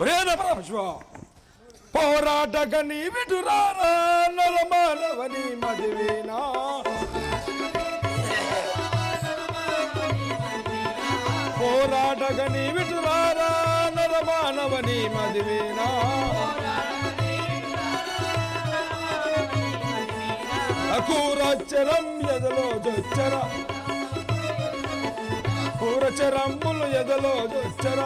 ఒరే నరపశువ పోరాటగని విటురారా నరమానవని మదివేనా పోరాటగని విటురారా నరమానవని మదివేనా కూరచరం ఎదలో జొచ్చర కూరచరంబులు ఎదలో జొచ్చర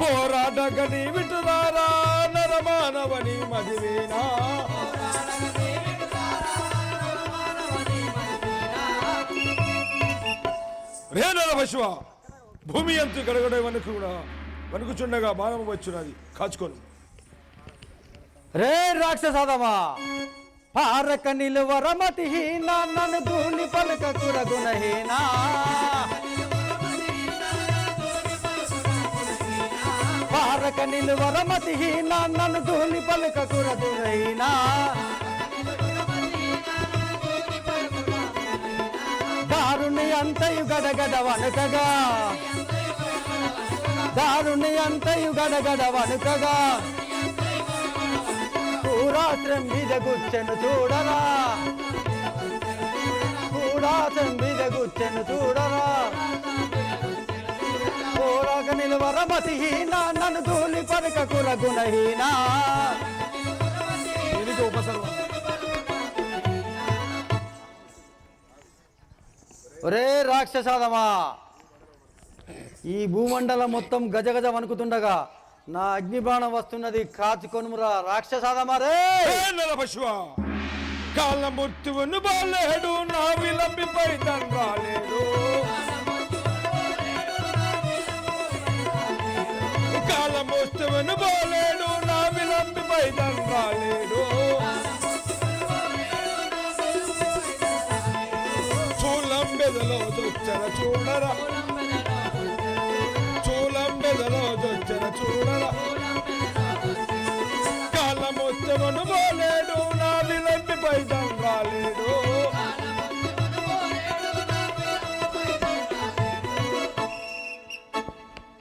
పోరాటగని విటురారా నరమానవని మదివేనా రే నరపశువ భూమి అంతు గడగడ వణుకుచుండగా బాణము వచ్చున్నది కాచుకోను. రే రాక్షసాదమా పారక నిలువరమతిహీనా నన్ను ధూళి పలుక కురగుణహీనా పారక నిలువరమతిహీనా నన్ను ధూళి పలుక కురగుణహీనా దారుని అంతయు గడగడ వణుకగా దారుని అంతయు గడగడ వణుకగా కూరాత్రం మీద గుచ్చెను చూడరా కూరాత్రం మీద గుచ్చెను చూడరా పోరాక నిలువరమతిహీనా నన్ను ధూళి పలుక కురగుణహీనా ఒరే రాక్షసాదమా ఈ భూమండలం మొత్తం గజగజ వణుకుతుండగా నా అగ్నిబాణం వస్తున్నది కాచుకొనుమురా రాక్షసాదమా రే నరపశువ కాలమూర్తివును బాలేడు నా విలంబిపై తండ్రాలేడు కాలమూర్తివును బాలేడు నా విలంబిపై తండ్రాలేడు చూలంబెదలో దొచ్చర చూడరా చూలంబెదలో దొచ్చర చూడరా కాలమొచ్చమను పోలేడు నా విలంబిపై తండ్రాలేడు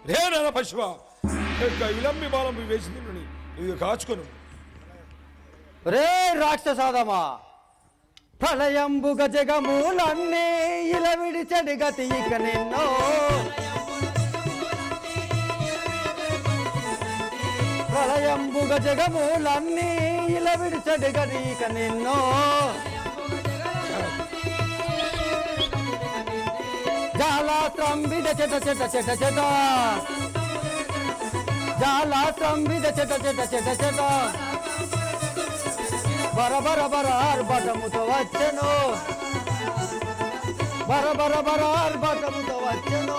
రే నరపశువ విలంబి బాలం వేసి తిన్నుని ఇది కాచుకొను. రే రాక్షసాదమా ప్రళయంబుగ జగమూలన్నీ ఇలా విడిచెడి గతి ఇక నిన్నో ప్రళయంబుగ జగమూలన్నీ ఇలా విడిచెడి గతి ఇక నిన్నో జాలాస్త్రంబిద చెట చెట చెట చెట జాలాస్త్రంబిద చెట చెట చెట చెట బరబర బర ఆర్భటముతో వచ్చెను బరబర బర ఆర్భటముతో వచ్చెను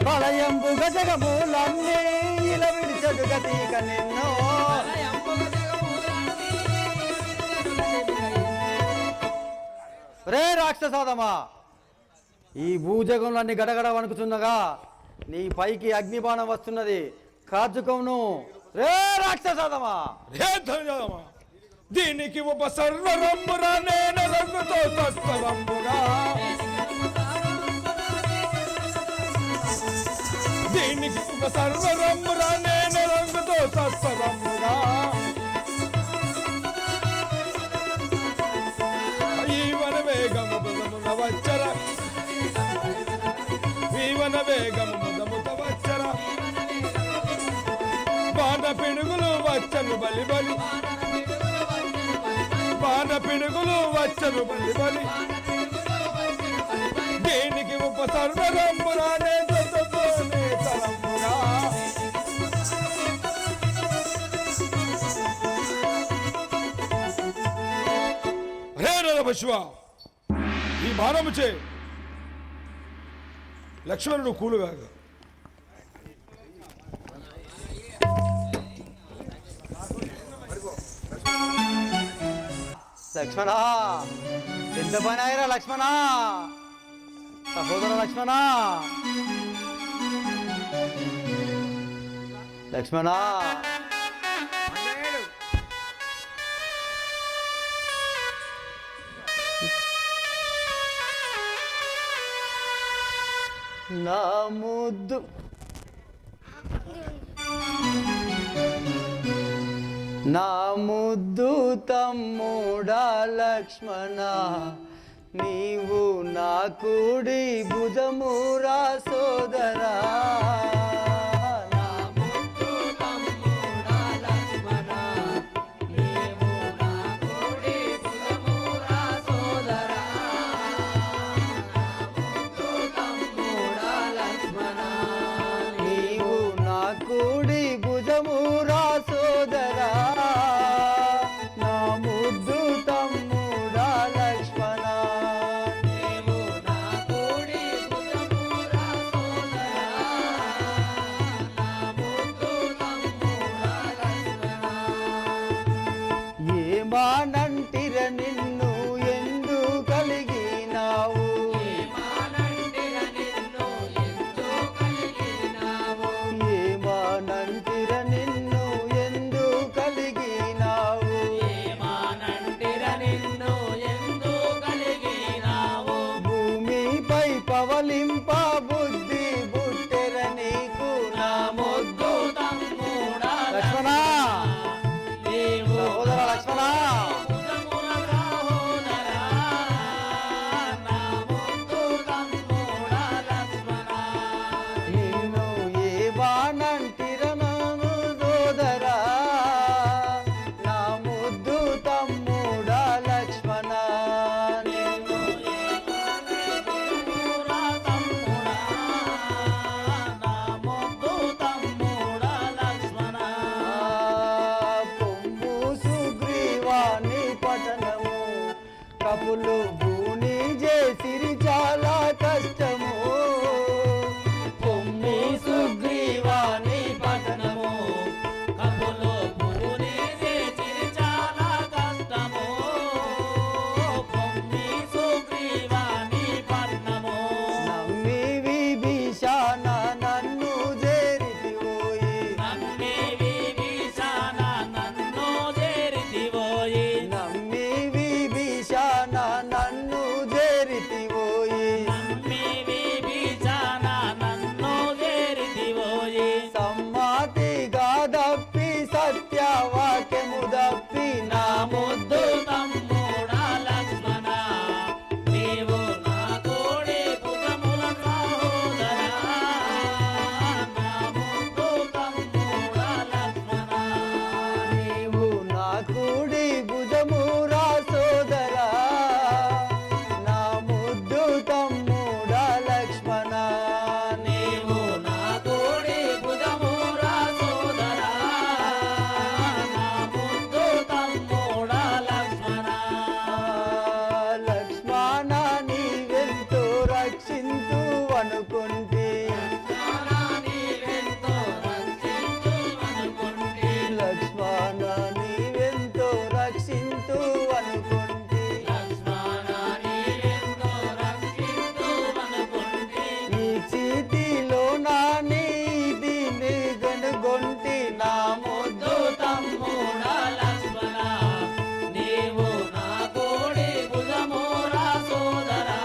ప్రళయంబు గజగమూలన్నీ ఇలా విడిచెడు గతిక నిన్నో రే రాక్షసాదమా ఈ భూజగంలన్నీ గడగడ వణుకుతున్నగా నీ పైకి అగ్నిబాణం వస్తున్నది కాచుకోను. రే రాక్షసాదమా రే ధన్యదమా దీనికి ఉపసర్వరంబురా నేను రంగుతో తత్వరంబుగా దీనికి ఉపసర్వరంబురా నేను రంగుతో తత్వరంబుగా ఈవన వేగము బుధమున వచ్చర ఈవన వేగము బుధముత వచ్చర బాణ పిడుగులు వచ్చను బలి బలి బాణ పిడుగులు వచ్చను బలి బలి దీనికి ఉపసర్వరంబురానే తరంబురా రే నరపశువ ఈ బాణము చే లక్ష్మణుడు కూలుగా లక్ష్మణ ఎంత పని అయిరా లక్ష్మణ సహోదర లక్ష్మణ లక్ష్మణ నా ముద్దు నా ముద్దు తమ్ముడా లక్ష్మణ నీవు నా కుడి భుజమురా సోదరా కుడి భుజమురా సోదరా నా ముద్దు తమ్ముడా లక్ష్మణ నీవు నా కుడి భుజమురా సోదరా నా ముద్దు తమ్ముడా లక్ష్మణ ఏమానంటిర నిన్ను ఎందు కలిగినావు పవలింప బుద్ధి బుట్టెర నీకు నా ముద్దు తమ్ముడా లక్ష్మణ సహోదర లక్ష్మణ నిన్ను ఏ బాణంటిర నన్ను సోదరా నా ముద్దు తమ్ముడా లక్ష్మణ కపులు భూని చేసిరి చాలా కష్టము పొమ్మి సుగ్రీవాని పట్టణము కపులు భూని చేసిరి చాలా కష్టము పొమ్మి సుగ్రీవాని పట్టణము నమ్మి విభీషణ నన్ను చేరితివోయి నమ్మి విభీషణ నన్ను చేరితివోయి నమ్మి నన్ను చేరితివోయి నమ్మి విభీషణ నన్ను చేరితివోయి సమ్మతిగా దప్పి సత్యవాక్యము దప్పి నా ముద్దు తమ్ముడా లక్ష్మణ నీవు నా కోడి భుజముల సహోదరా నా ముద్దు తమ్ముడా లక్ష్మణ నీవు నా కోడి భుజమురా సోదరా నా ముద్దు తమ్ముడా లక్ష్మణ నీవు నా కోడి భుజమురా సోదరా నా ముద్దు తమ్ముడా లక్ష్మణ లక్ష్మణ నీవెంతో రక్షింతు అనుకుంటే లక్ష్మణ నీవెంతో రక్షింతు అనుకుంటే ఈ చీతిలో నా నీతిని గనుగొంటి నా ముద్దు తమ్ముడా లక్ష్మణ నీవు నా కోడి భుజమురా సోదరా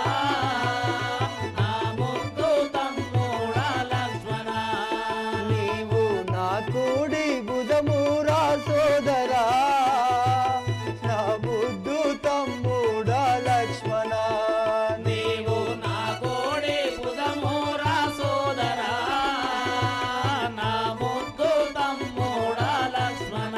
నా ముద్దు తమ్ముడా లక్ష్మణ నీవు నా కోడి భుజమురా సోదరా నా ముద్దు తమ్ముడా లక్ష్మణ నీవు నా కోడి భుజమురా సోదరా నా ముద్దు తమ్ముడా లక్ష్మణ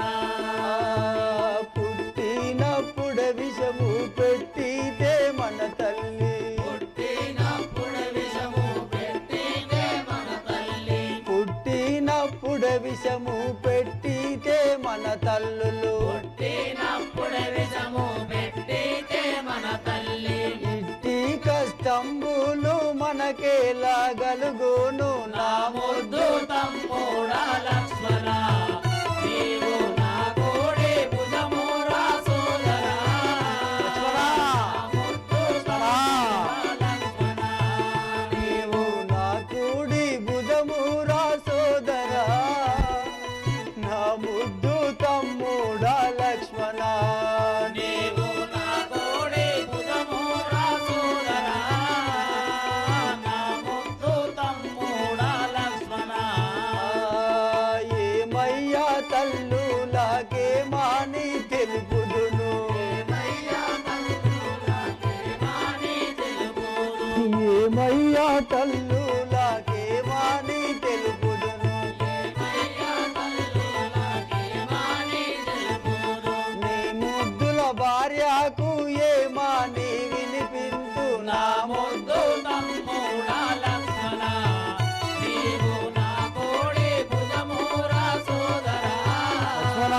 పుట్టినప్పుడు విషము పెట్టితే మన తల్లి పుట్టినప్పుడు విషము పెట్టితే మన తల్లి పుట్టినప్పుడు విషము పెట్టితే మన తల్లులు పుట్టినప్పుడు విషము పెట్టితే మన తల్లి ఇట్టి కష్టంబులు మనకేలా గలుగును నా ముద్దు తమ్ముడా లక్ష్మణ నీవు నా కోడి భుజమురా సోదరా లక్ష్మణ నీవు నా కోడి భుజమురా సోదరా నా ముద్దు తమ్ముడా లక్ష్మణ నీవు నా కోడి భుజమురా సోదరా నా ముద్దు తల్లులకేమని తెలుపుదును నీ ముద్దుల భార్యకు ఏమని వినిపించు నా ముద్దు తమ్ముడా లక్ష్మణ నీవు నా కోడి భుజమురా సోదరా లక్ష్మణ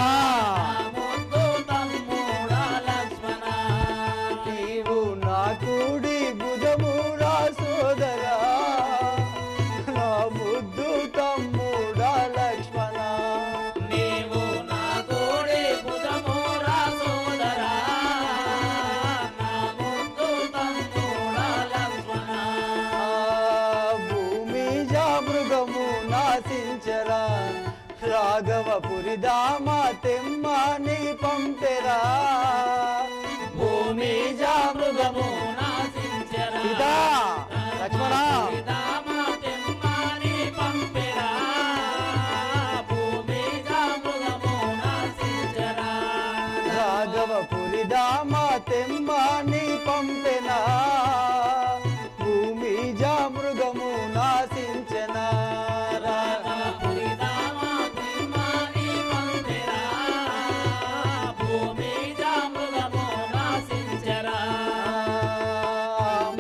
ముద్దు తమ్ముడా లక్ష్మణ నీవు నా కుడి భుజమురా సోదరా నా ముద్దు తమ్ముడా లక్ష్మణ నీవు నా కోడి భుజమురా సోదరా నా ముద్దు తమ్ముడా లక్ష్మణ భూమి మృగము నాశించరా రాఘవపురి దామ తెమ్మని పంపెరా భూమి మృగము నాశించరా సీతా లక్ష్మణ రామ తెమ్మని పంపెరా భూమి మృగము నాశించరా రాఘవపురి దామ తెమ్మని పంపెనా భూమి మృగము నాశించనా రాఘవపురి రామ తెమ్మని పంపెరా భూమి మృగము నాశించరా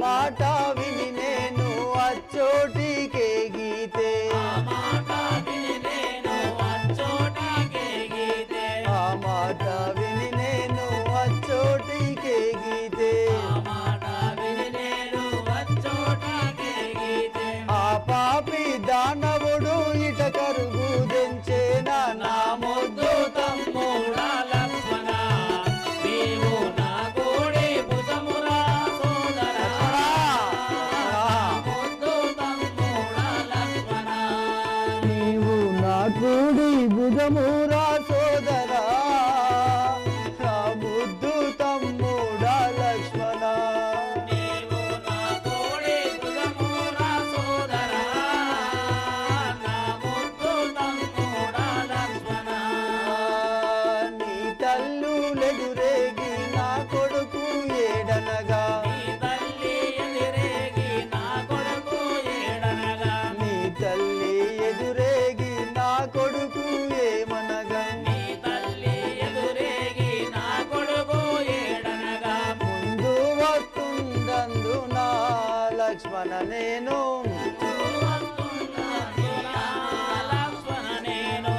మాట విని నేను అచ్చోటికే గీతే ఆ మాట విని నేను అచ్చోటికే గీతే ఆ మాట విని నేను అచ్చోటికే గీతే ఆ మాట విని నేను అచ్చోటికే గీతే ఆ పాపి దానవుడు ఇట కరుగు దెంచేనా నా ముద్దు తమ్ముడా లక్ష్మణ నీవు నా కోడి భుజమురా సోదరా ముద్దు తమ్ముడా లక్ష్మణ నీవు నా కూడి భుజమురా సోదరా నా ముద్దు తమ్ముడా లక్ష్మణ నీవు నా కోడి భుజమురా సోదరా నా ముద్దు తమ్ముడా లక్ష్మణ నీ తల్లులెదురేగి నా కొడుకు ఏడనగా నీ తల్లి ఎదిరేగి నా కొడుకు ఏడనగా నీ తల్లి ఎదురేగి నా కొడుకు ఏమనగా నీ తల్లి ఎదురేగి నా కొడుకు ఏడనగా ముందు వస్తుందందు నా లక్ష్మణ నేను లక్ష్మణ నేను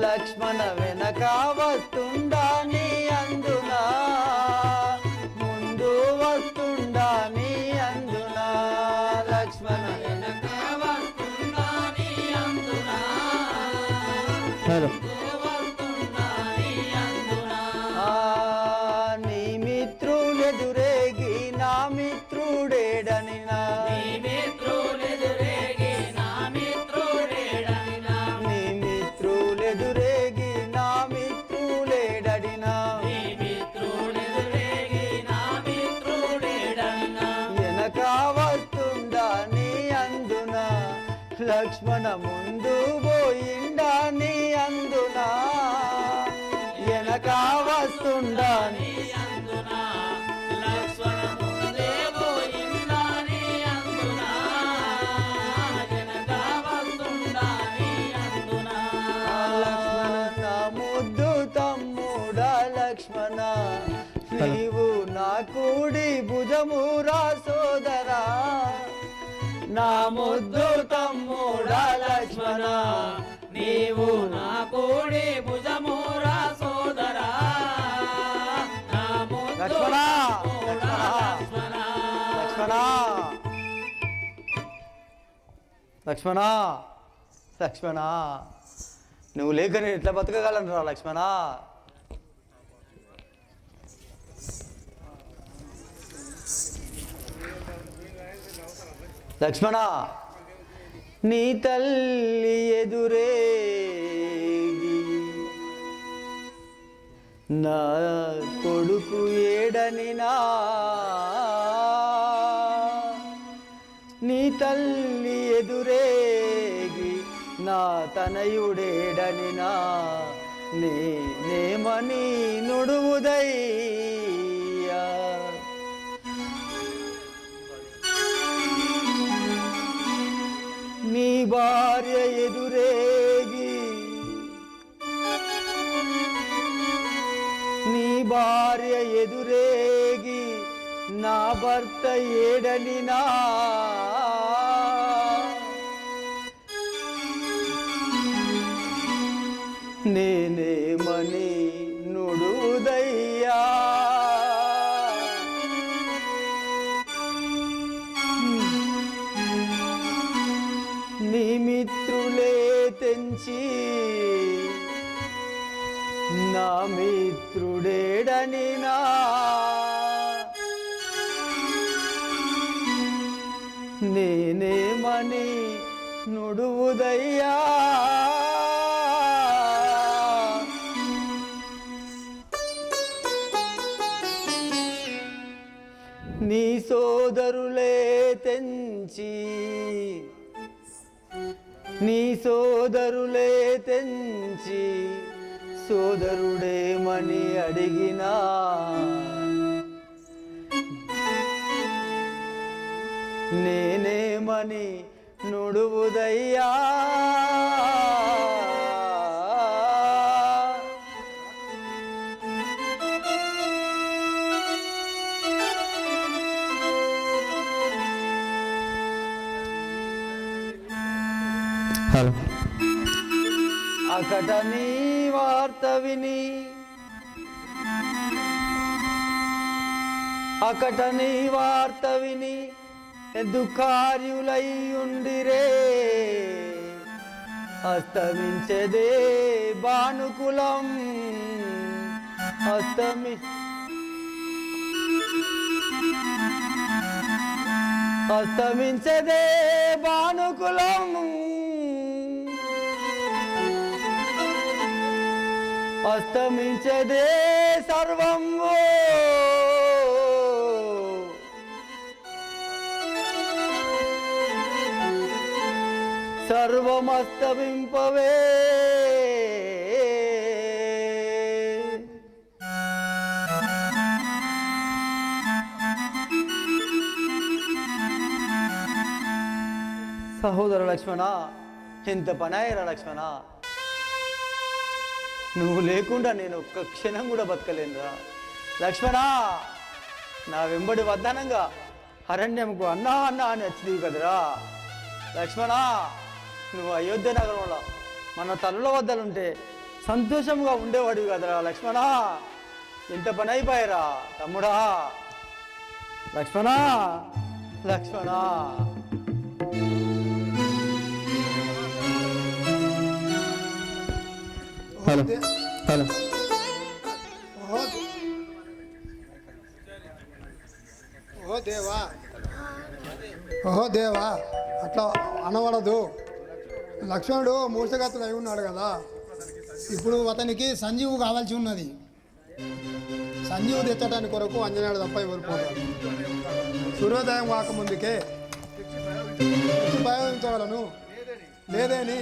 లక్ష్మణ వెనక వస్తుండా నీ అందునా ముందు వస్తుండా నీ అందునా లక్ష్మణ హలో నీ మిత్రులెదురేగి నా మిత్రుడేడని నా నీ మిత్రులెదురేగి నా మిత్రులేడడినా వెనక వస్తుండా నీ అందునా లక్ష్మణ ముందు పోయిండా నీ అందునా వెనక వస్తుండా నీ లక్ష్మణ నా ముద్దు తమ్ముడా లక్ష్మణ నీవు నా కూడి భుజమురా సోదరా నా ముద్దు తమ్ముడా లక్ష్మణ నీవు నా కోడి భుజమురా సోదరా నా ముద్దు లక్ష్మణ తమ్ముడా లక్ష్మణ లక్ష్మణ లక్ష్మణ లక్ష్మణ లక్ష్మణ నువ్వు లేక నేను ఎట్లా బతకగలను రా లక్ష్మణ లక్ష్మణ నీ తల్లి ఎదురేగి నా కొడుకు ఏడని నీ తల్లి ఎదురేగి నా తనయుడేడని నేనేమని నుడువుదయ్యా నీ భార్య ఎదురేగి నీ భార్య ఎదురేగి నా భర్త ఏడనినా నేనేమని నుడుదయ్యా నీ మిత్రులే తెంచి నా మిత్రుడేడనినా నేనేమని నుడువుదయ్యా నీ సోదరులే తెంచి నీ సోదరులే తెంచి సోదరుడేమని అడిగినా నేనేమని నుడువుదయ్యా హలో అకట నీ వార్త విని అకట నీ వార్త విని దుఃఖార్యులై ఉండిరే అస్తమించదే భానుకులం అస్తమించదే భానుకులం అస్తమించదే సర్వం సర్వమస్తమింపవే సహోదర లక్ష్మణ ఎంత పనాయరా లక్ష్మణ నువ్వు లేకుండా నేను ఒక్క క్షణం కూడా బతకలేనురా లక్ష్మణ నా వెంబడి వద్దనంగా అరణ్యంకు అన్నా అన్నా అని వచ్చింది కదరా లక్ష్మణ నువ్వు అయోధ్య నగరంలో మన తల్లుల వద్దలుంటే సంతోషంగా ఉండేవాడివి కదరా లక్ష్మణ ఎంత పని అయిపోయారా తమ్ముడా లక్ష్మణ లక్ష్మణ హలో హలో ఓహో దేవా అట్లా అనవడదు. లక్ష్మణుడు మూర్ఛగతుడు అయి ఉన్నాడు కదా, ఇప్పుడు అతనికి సంజీవు కావాల్సి ఉన్నది. సంజీవు తెచ్చడానికి కొరకు అంజనేయుడు తప్ప ఎవరు పోతారు. సూర్యోదయం కాకముందుకే ప్రయోగించగలను లేదేని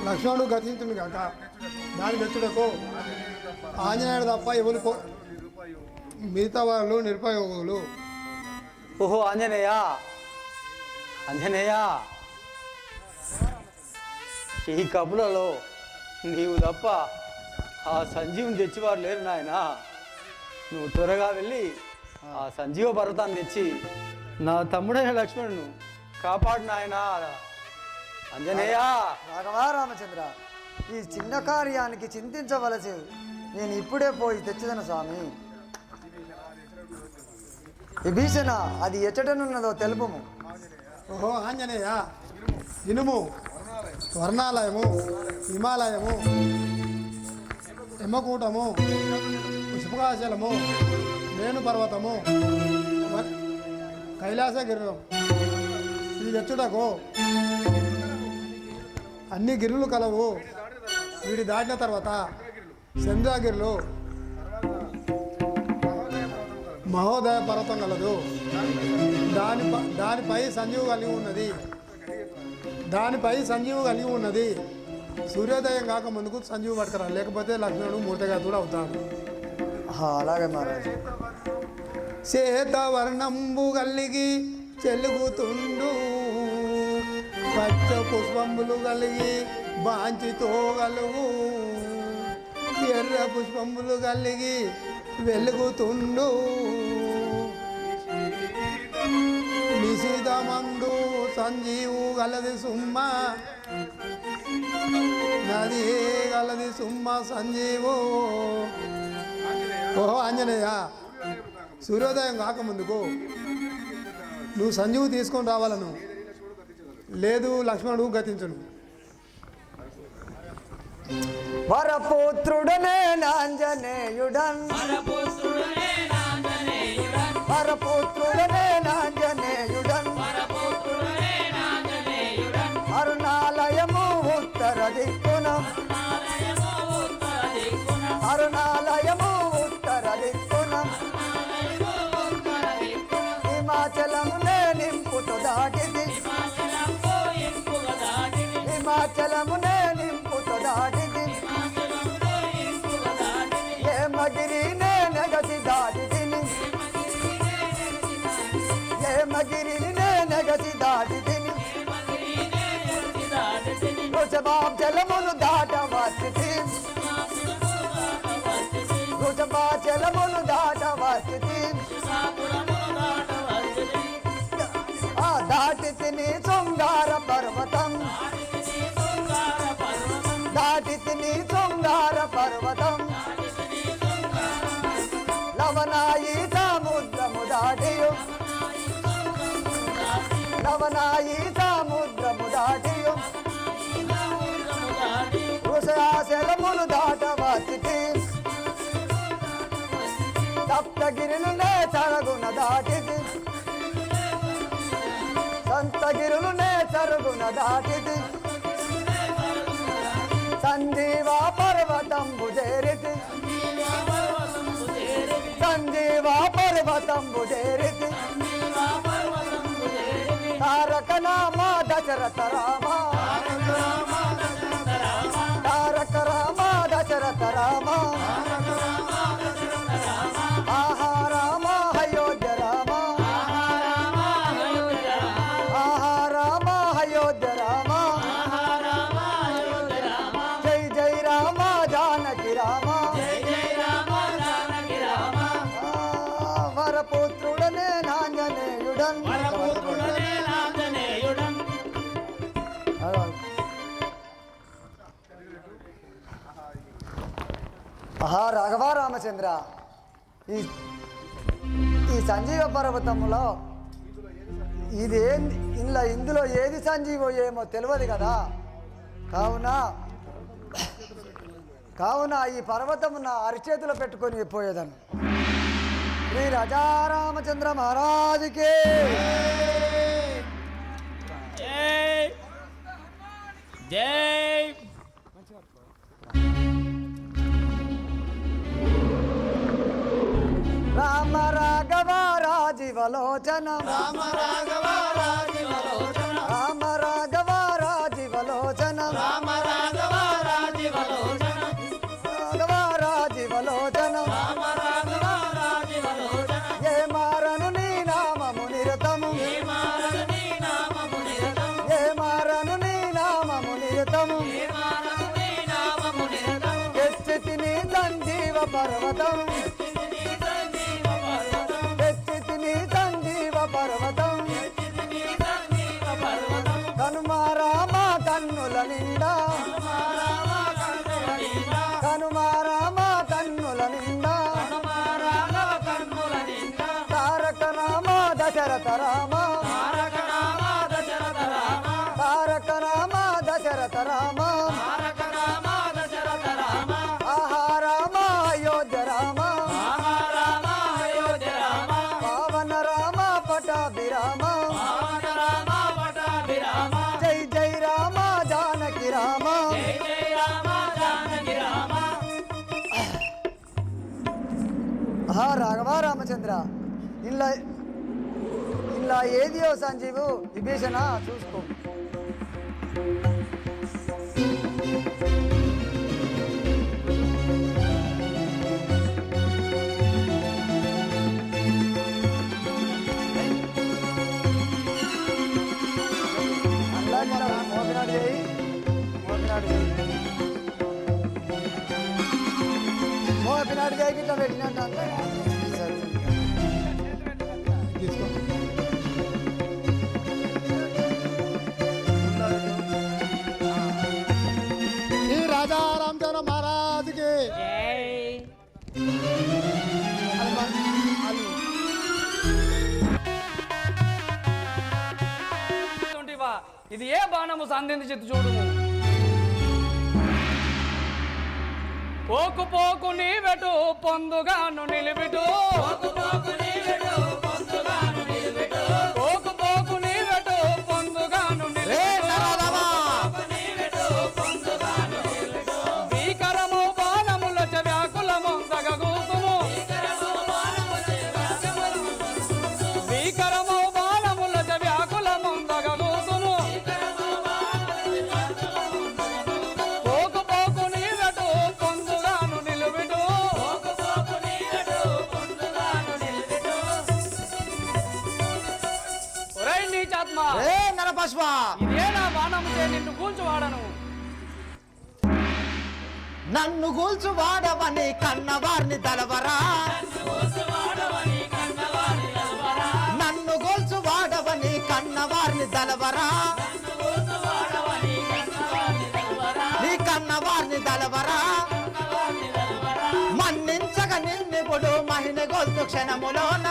లక్ష్మణుడు గతించుంది కాక దాని తెచ్చుటకు ఆంజనేయుడు తప్ప ఎవరు మిగతా వాళ్ళు నిరుపయోగులు. ఓహో ఆంజనేయ ఆంజనేయ ఈ కబులలో నీవు తప్ప ఆ సంజీవుని తెచ్చివారు లేరు నాయన. నువ్వు త్వరగా వెళ్ళి ఆ సంజీవ పర్వతాన్ని తెచ్చి నా తమ్ముడైన లక్ష్మణును కాపాడు నాయన. ఆంజనేయ రాఘవా రామచంద్ర, ఈ చిన్న కార్యానికి చింతించవలసి నేను ఇప్పుడే పోయి తెచ్చుదను స్వామి. విభీషణ, అది ఎచ్చటనున్నదో తెలుపుము. ఓహో ఆంజనేయ ఇనుము, స్వర్ణాలయము, హిమాలయము, హిమకూటము, పుష్పకాశలము, మేను పర్వతము, కైలాసగిరి ఇది తెచ్చుటకు అన్ని గిరులు కలవు. వీడి దాటిన తర్వాత చంద్రగిరులు, మహోదయ పర్వతం కలదు. దానిపై సంజీవు కలిగి ఉన్నది. సూర్యోదయం కాక ముందుకు సంజీవు పట్టుకరా, లేకపోతే లక్ష్మణుడు మూర్తిగాతుడు అవుతాడు. అలాగే మహారాజు. శ్వేతవర్ణంబు కలిగి చెలుగుతుండు, పచ్చ పుష్పంబులు కలిగి బాంచితో గలుగు, ఎర్ర పుష్పంబులు కలిగి వెలుగుతుండు, నిశితమందు సంజీవు గలది సుమ్మ, నది గలది సుమ్మ సంజీవు. ఓహో ఆంజనేయ, సూర్యోదయం కాకముందుకు నువ్వు సంజీవు తీసుకొని రావాలను, లేదు లక్ష్మణుడు గతించును. వరపుత్రుడనే నాంజనేయుడన్, వరపుత్రుడనే నాంజనేయుడన్, వరపుత్రుడనే నాంజనేయుడన్, వరపుత్రుడనే నాంజనేయుడన్, అరుణాలయము ఉత్తర దిక్కున, అరుణాలయము ఉత్తర దిక్కున, అరుణాలయము ఉత్తర దిక్కున, అరుణాలయము ఉత్తర దిక్కున, హిమాచలమునే నింపుతు దాటిది, హిమాచలంబు ఇంపుగా దాటిది, హిమాచలమునే నింపుతు దాటిది, హిమాచలంబు ఇంపుగా దాటిది, హేమగిరినే నెగసి దాటిదిని, హేమగిరినే నెగసి దాటిదిని, వృషభాచలమును దాటవచ్చితి, వృషభాచలమును దాటవచ్చితి, దాటి తిని శృంగార పర్వతం, దాటి తిని శృంగార పర్వతం, లవనాయి సముద్రము దాటియు, లవనాయి సముద్రము దాటియు, వృషాచలమును దాటవచ్చితి, సప్తగిరులనే సరగున దాటిది, సంతగిరులనే సరుగున దాటిది, సంజీవ పర్వతంబు చేరితి, సంజీవ పర్వతంబు చేరితి, తారక నామ దశరథ రామ, తారక రామ దశరథ రామ, ఆహా రామ అయోధ్య రామ, ఆహా రామ అయోధ్య రామ, జై జై రామ జానకి రామ, వరపుత్రుడనే నాంజనేయుడన్, వరపుత్రుడనే నాంజనేయుడన్, ఆహా రాఘవ రామచంద్ర, ఈ ఈ సంజీవ పర్వతంలో ఇందులో ఏది సంజీవో ఏమో తెలియదు కదా, కావున ఈ పర్వతము నా అరిచేతిలో పెట్టుకొని పోయేదాన్ని. శ్రీ రాజారామచంద్ర మహారాజుకి జై జై రామ రాఘవ రాజీవలోచన, రామ రాఘవ రాజీవలోచన, రామ రాఘవ రాజీవలోచన, రామ రాఘవ రాజీవలోచన, రాఘవ రాజీవలోచన, రామ రాఘవ రాజీవలోచన, ఏ మారను నీ నామము నిరతము, ఏ మారను నీ నామము నిరతము, ఏ మారను నీ నామము నిరతము, ఏ మారను నీ నామము నిరతము, ఎచ్చితిని సంజీవ పర్వతం, ఎత్తితిని సంజీవ పర్వతం, ఎచ్చితిని సంజీవ పర్వతం, ఎత్తితిని సంజీవ పర్వతం, కనుమారామ కన్నుల నిండా, రామ కన్నుల నిండా, కనుమారామ కన్నుల నిండా, రాఘవ కన్నుల నిండా, తారక రామ దశరథ రామ, తారక రామ దశరథ రామ, తారక రామ దశరథ రామ, తారక రామ దశరథ రామ, ఆహా రామ అయోధ్య రామ, ఆహా రామ అయోధ్య రామ, పావన రామ పటాభిరామ, పావన రామ పటాభిరామ, జై జై రామ జానకి రామ, జై జై రామ జానకి రామ. ఆహా రాఘవ రామచంద్ర, ఇలా ఏదియో సంజీవు విభీషణ చూసుకో. చెప్పినట్టుగా ఇట్లా పెట్టినట్టు అంతా తీసుకో ఈ రాజా రామచంద్ర మహారాజుకి ఇది ఏ బాణము సంధించి చిత్తు చూడుము. పోకు పోకు నీ వెటు పొందుగాను నిలిబిటు. పోకు పోకు నీ వెటు పొందుగాను నిలిబిటు. భీకరము బాణముల వ్యాకులము తగగూతుము. భీకరము బాణముల వ్యాకులము తగగూతుము. పోకు పోకు నీ వెటు పొందుగాను నిలిబిటు. ఒరేయ్ నీచాత్మ, నరపశ్వ ఇదే నా బాణము చే నిన్ను కూల్చువాడను. నన్ను గూల్చు వాడవని కన్నవారిని దలవరా. నన్ను గూల్చు వాడవని కన్నవారిని దలవరా. నీ కన్నవారిని దలవరా. మన్నించగ నిన్నెప్పుడు మహిళ గొల్తు క్షణములోన.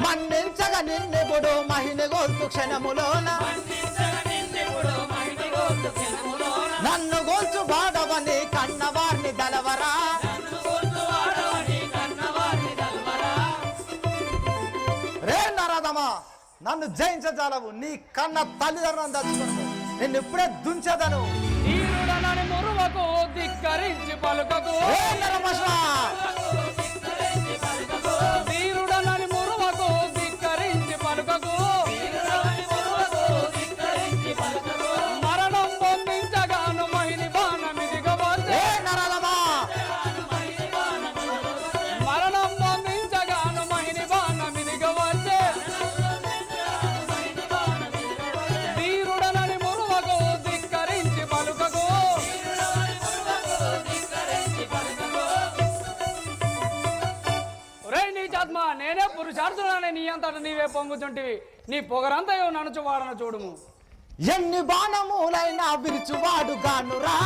మన్నించగ నిన్నెప్పుడు మహిళ గొల్తు క్షణములోన. నన్ను గోల్చు వాడవని కన్నవారిని దలవరా. రే నరదమా, నన్ను జయించజాలవు. నీ కన్న తల్లిదండ్రులను దచ్చుకున్నాను. నేను ఇప్పుడే దుంచేదను. తీరుడనని మురువకు ధిక్కరించి పలుకకు. తీరుడనని మురువకు ధిక్కరించి పలుకకు. మరణం పొందించగాను మహిని బాణమిదిగవచ్చే. మరణం పొందించగాను మహిని బాణమిదిగవచ్చే. తీరుడనని మురువకు ధిక్కరించి పలుకకు. ఒరేయ్ నీచాత్మ, నేనే పురుషార్థుడనే నీ అంతట నీవే పొంగుచుంటివి. నీ పొగరంతయో ననుచు వాడన చూడుము. ఎన్ని బాణములైనా విరుచువాడు గానురా.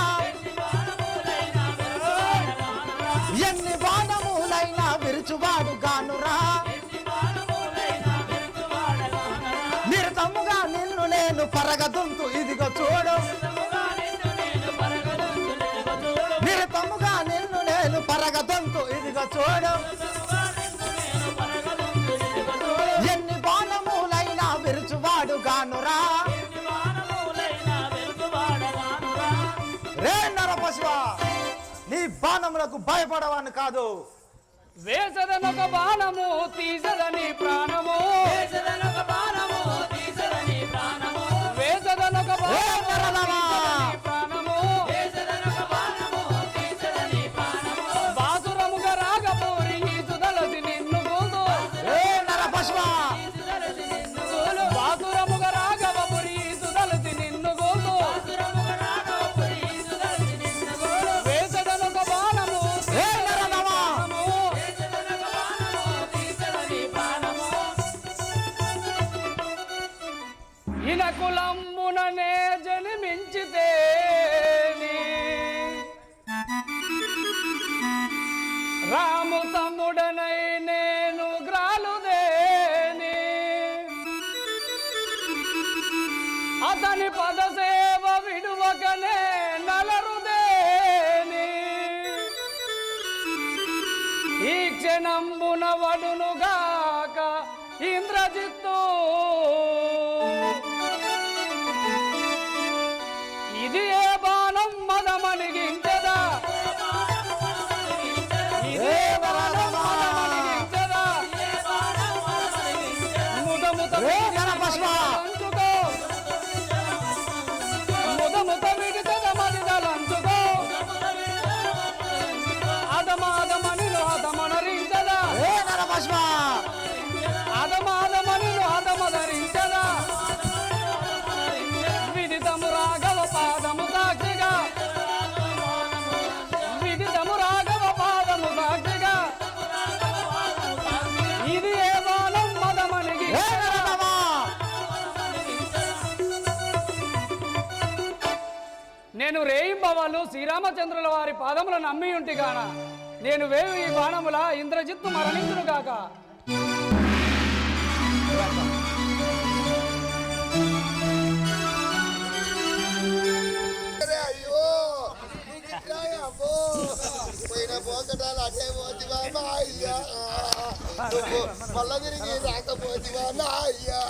ఎన్ని బాణములైనా విరుచువాడు గానురా. నిరతముగా నిన్ను నేను పరగదుంతు ఇదిగో చూడు. నిరతముగా నిన్ను నేను పరగదుంతు ఇదిగో చూడు. ఎన్ని బాణములైనా విరుచువాడు గానురా. రే నరపశువ, నీ బాణములకు భయపడవాన్ని కాదు. వేసదనొక బాణము తీసదని ప్రాణము. వేసదనొక బాణము తీసదని ప్రాణము. వేసదనొక బాణము తీసదని ప్రాణము. బాసురముగా రాగపూరి సుదలసి నిన్ను గోదు. రే నరపశువ, బాసురముగా రాగవపురి సుదలసి నిన్ను గోదు. వేసదనొక బాణము రే నరదమా, ఇన కులంబుననే జన్మించితే రాము తమ్ముడనై నేను గ్రాలుదేని. అతని పదసేవ విడువకనే నలరుదేని. ఈ క్షణంబున వడునుగాక ఇంద్రజిత్తు. ఇది ఏ బాణం మదమణిగించదా. ఇది ఏ బాణం మదమణిగించదా. ముదముత రే నరపశువ, లంచుకో. ముదముత విడిచద మదిదలంచుకో. అదమాదమనిలో అదమనరించదా. రే నరపశువ, అదమాదమనిలో అదమదరి వాళ్ళు శ్రీరామచంద్రుల వారి పాదములను నమ్మి ఉంటి గాన నేను వేవు ఈ బాణముల ఇంద్రజిత్తు మరణించును కాక. అయ్యో పోయిన పోకటాలు అటే పోతివా మా అయ్యా మళ్ళా తిరిగి రాకపోతివా నా అయ్యా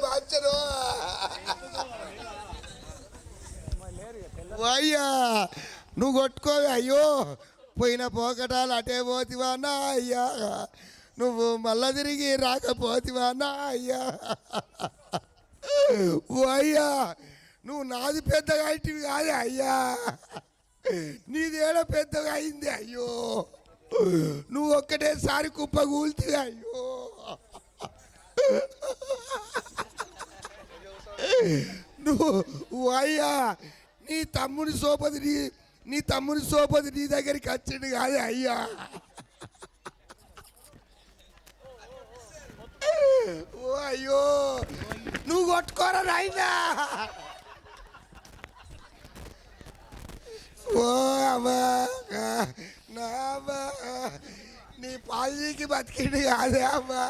బాచరు అయ్యా నువ్వు కొట్టుకోవే అయ్యో పోయిన పోకటాలు అటే పోతివా నా అయ్యా నువ్వు మళ్ళా తిరిగి రాకపోతివా నా అయ్యా ఓ అయ్యా నువ్వు నాది పెద్దగా అయిటివి కాదే అయ్యా నీదేడ పెద్దగా అయింది అయ్యో నువ్వు ఒక్కటేసారి కుప్ప కూల్తివి అయ్యో నువ్వు అయ్యా నీ తమ్ముని సోపతి నీ దగ్గరికి వచ్చిండు కాదే అయ్యా ఓ అయ్యో నువ్వు కొట్టుకోరా నాయనా ఓ అమ్మా నా అమ్మా నీ పాలనీకి బతికిండు కాదే అమ్మా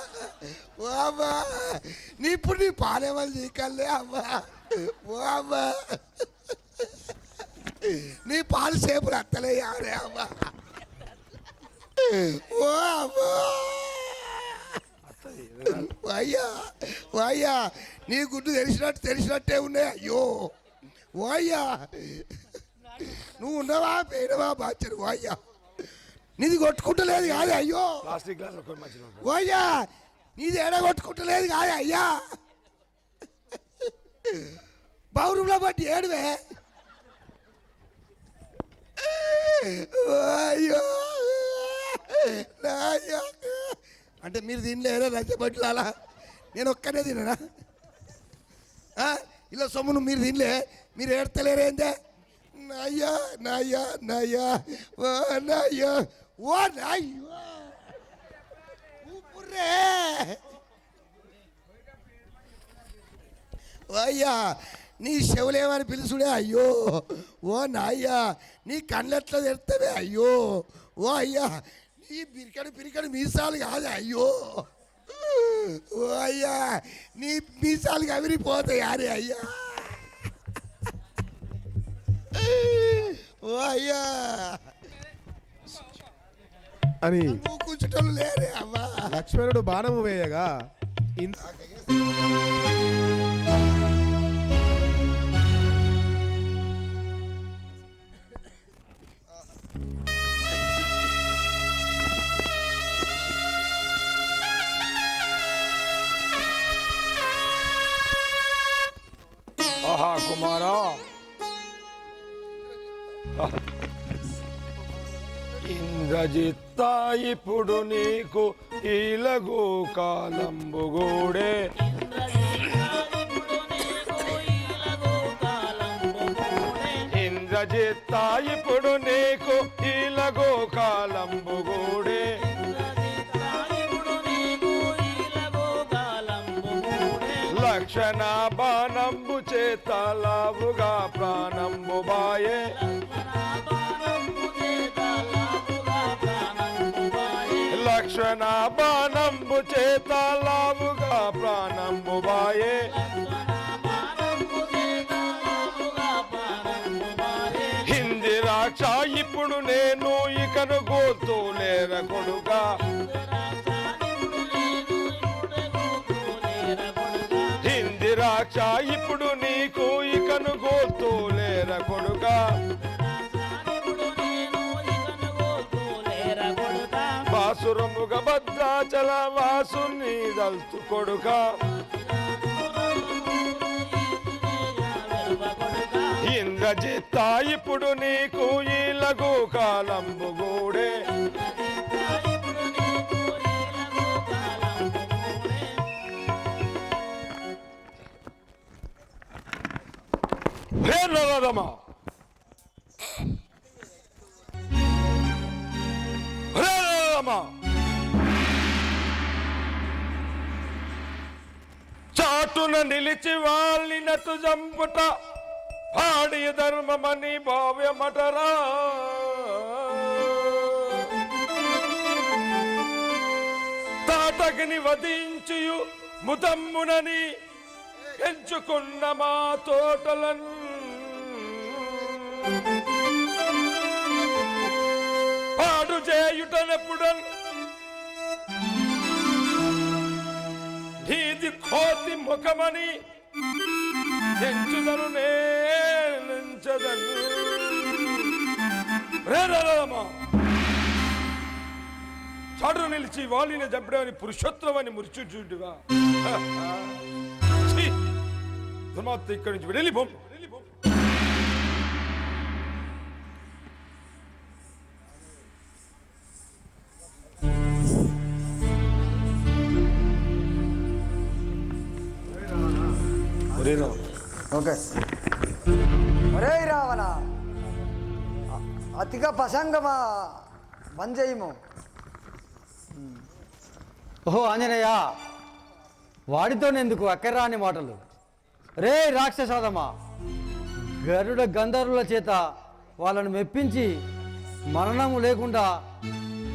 ఓ అమ్మా ఇప్పుడు నీ పాలేమని నీకల్లే అమ్మా ఓ అమ్మా నీ పాలు సేపులు అత్తలే ఆడే అమ్మా ఓ అమ్మా అయ్యా అయ్యా నీ గుడ్డు తెలిసినట్టే ఉన్నాయి అయ్యో ఓ అయ్యా నువ్వు ఉన్నవా పేడవా బాచరు ఓ అయ్యా నీది కొట్టుకుంటలేదు కాదే అయ్యో ప్లాస్టిక్ గ్లాస్ ఓ అయ్యా నీది ఎడ కొట్టుకుంటలేదు కాదే అయ్యా బౌరంలో బట్టి ఏడువే అయ్యో అయ్యో అంటే మీరు తినలేరా రంజబట్లు అలా నేను ఒక్కనే తిననా ఇలా సొమ్మును మీరు తినలే మీరు ఏడతలేరేందే నాయ్యా నాయ్యా నాయ్యా ఓ నాయ్యా ఓ నాయ్యా ఊపుర్రే అయ్యా నీ శవులేమని పిలుచుడే అయ్యో ఓ నాయ్యా నీ కళ్ళెట్లా తెరుతావే అయ్యో ఓ అయ్యా నీ పిరికడు మీసాలు కాదు అయ్యో ఓ అయ్యా నీ మీసాలు కవిరిపోతాయి అరే అయ్యా ఓ అయ్యా అని నువ్వు కూర్చుంటోళ్ళు లేరే అమ్మా లక్ష్మణుడు బాణము వేయగా ఆహా కుమారా ఇంద్రజిత్త ఇప్పుడు నీకు ఈలగు కాలంబుగూడే ఇంద్రజిత్త ఇప్పుడు నీకు ఈలగు కాలంబుగూడే లక్షణ బాణంబు చేతలావుగా ప్రాణంబు బాయే లక్షణ బాణంబు చేతలావుగా ప్రాణంబు బాయే హింది రాక్ష ఇప్పుడు నేను ఇకను గోతులేర కొడుగా హింది రాక్ష ఇప్పుడు నీకు ఇకను గోతులేర కొడుగా బాసురముగ భద్రాచల వాసుని దల్తు కొడుక ఇంద్రజిత్త ఇప్పుడు నీకు ఈ లఘు కాలంబుగూడే హే నరదమా చాటున నిలిచి వాళ్ళినటు జంపుట ఆడి ధర్మమని భావ్యమటరా తాటగిని వధించియు ముతమ్మునని ఎంచుకున్న మా తోటలను పాడు చేయుటనెప్పుడన్ నీది కోతి ముఖమని ఎంచుదను నేంచదను చాటును నిలిచి వాలిని చంపడమని పురుషోత్తమని మురిచుచుంటుగా ధర్మాత్మ ఇక్కడి నుంచి వెళ్ళిపో. ఓకే. ఒరే రావణ, అతిగా ప్రసంగమా బంద్ చేయము. ఓహో ఆంజనేయ, వాడితోనెందుకు అక్కర్రాని మాటలు? రే రాక్షసాదమా, గరుడ గంధర్వుల చేత వాళ్ళను మెప్పించి మరణము లేకుండా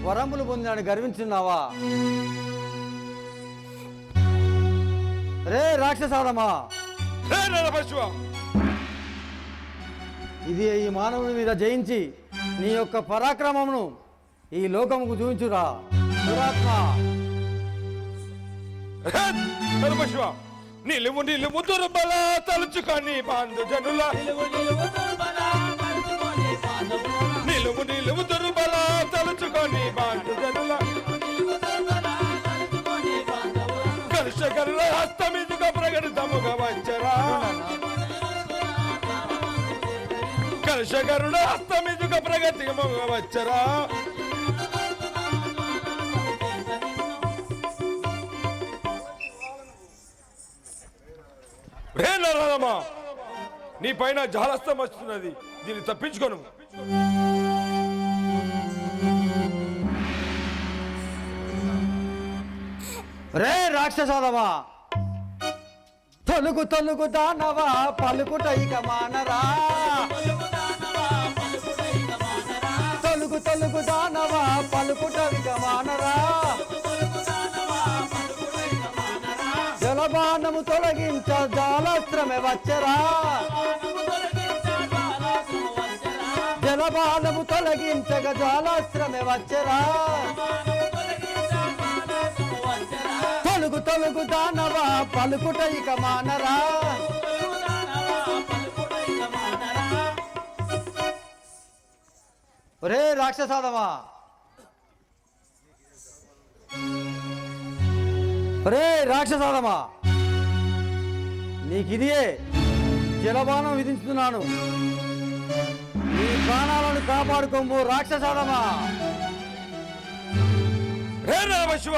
వరములు పొందాలని గర్వించున్నావా? రే రాక్షసాదమా, ఇది ఈ మానవుని మీద జయించి నీ యొక్క పరాక్రమమును ఈ లోకముకు చూపించురా దురాత్మ. నిలువు నిలువు దుర్బల తలుచుకొని బాంధు జనుల నిలువు నిలువు దుర్బల తలుచుకొని బాంధు జనుల కలుషకరుల హస్తమిదిగా ప్రకటితముగా వచ్చరా కలుషకరుల హస్తమిదిగా ప్రగతిముగా వచ్చరా నీ పైన జాలస్తం వస్తున్నది, దీన్ని తప్పించుకోను. రే రాక్షసాదమా, తొలుగు తొలుగు దానవా పలుకుట ఇక మానరా. తొలుగు తొలుగు దానవా పలుకుట ఇక మానరా. జలబాణము తొలగించ జాలస్త్రమే వచ్చరా. జలబాణము తొలగించగ జాలస్త్రమే వచ్చరా. తొలుగు తొలుగు దానవా పలుకుట ఇక మానరా. ఒరే రాక్షసాదమా, ఒరే రాక్షసాదమా, నీకిదియే జలబాణం విధించుతున్నాను. నీ ప్రాణాలను కాపాడుకోము రాక్షసాదమా. రే రామశివ,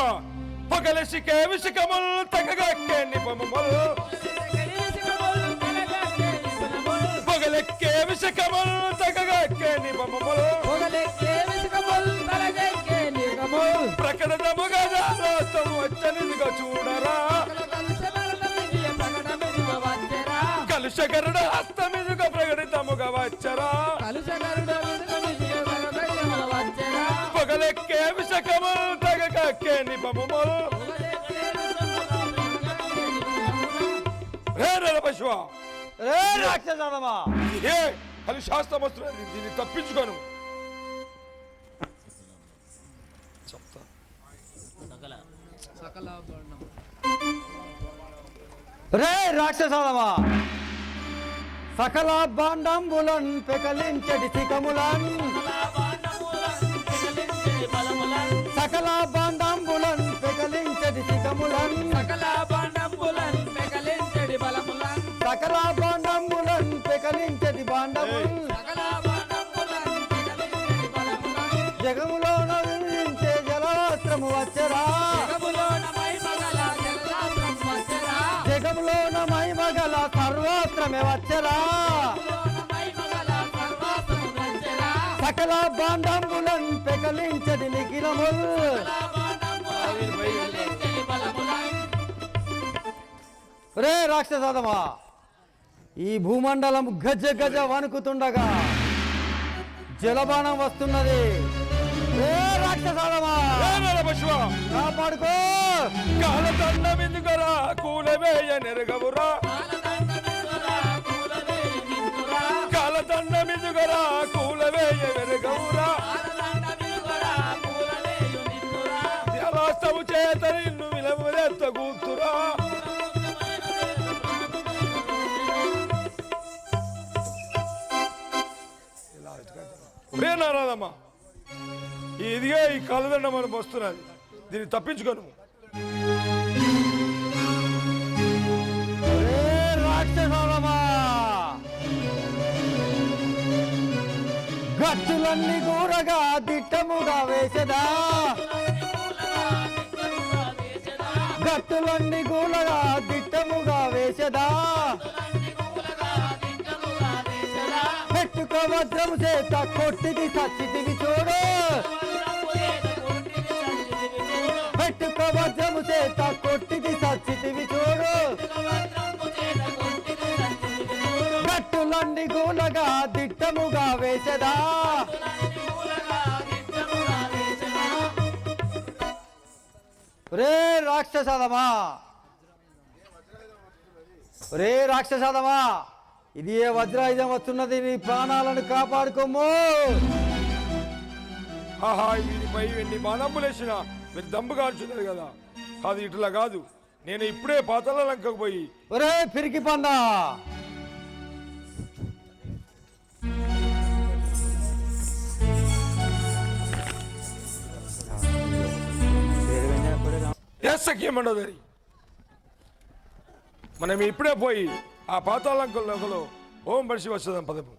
పగలసికే విషకముల్ తగగక్కే నిపముల్ పగలెక్కే విషకముల్ తగగక్కే నిపముల్ ప్రకటముగా రాస్తము వచ్చనిదిగా చూడరా. కలుషగరుడ హస్తమిదిగా ప్రకటితముగా వచ్చరా. పగలెక్కే విషకముల్ తగగక్కే నిపముల్ రే రామశివ, రే రాక్షసాదమా, ఏ అది శాస్త్రం వస్తున్నది, దీన్ని తప్పించుకోను. రే రాక్షసాదమా, సకల బాండంబులన్ పెకలించడి శిఖములన్. సకల బాండంబులన్ పెకలించడి శిఖములన్. సకల బాండంబులన్ పెకలించడి బాండముల్. జగములోన విరించే జలాస్త్రము వచ్చరా. జగములోన మైమగల సర్వాస్త్రమే వచ్చరా. సకల బాండంబులన్ పెకలించడి నిఖిలముల్. రే రాక్షసాదమా, ఈ భూమండలం గజ గజ వణుకుతుండగా జలబాణం వస్తున్నది. ఏ రాక్షసాలమా, పశువ కాపాడుకో. కాలదండమిందుకరా కూలవేయ నెరగవురా, కాలదండమిందుకరా కూలవేయ నెరగవురా, రాష్ట్రము చేత నిన్ను విలములెత్త కూతురా. ఒరే నారాదమ్మా, ఇదిగే ఈ కలదండ మనం వస్తున్నది, దీన్ని తప్పించుకోను. ఏ రాక్షసాలమా, గట్టులన్నీ కూరగా దిట్టముగా వేసదా, గట్టులన్నీ కూలగా దిట్టముగా వేసదా, పెట్టుకో వజ్రము చేత కొట్టిది సచ్చితివి చూడు, పెట్టుకో వజ్రము చేత కొట్టిది సచ్చితివి చూడు, గట్టులన్నీ కూలగా దిట్టముగా వేసదా. రే రాక్షసదమా, రే రాక్షసదమా, ఇది ఏ వజ్రాయుధం వస్తున్నది, నీ ప్రాణాలను కాపాడుకోము. ఆహా, వీరిపై ఎన్ని బాణంబులేసినా మీరు దమ్ము కాల్చున్నారు కదా, అది ఇట్లా కాదు. నేను ఇప్పుడే పాతాళ లంకకు పోయి ఒరే పిరికి పందా, సఖ్యమండోదరి, మనం ఇప్పుడే పోయి ఆ పాతాళంకలో ఓం పడిచి వస్తుందాం పదము.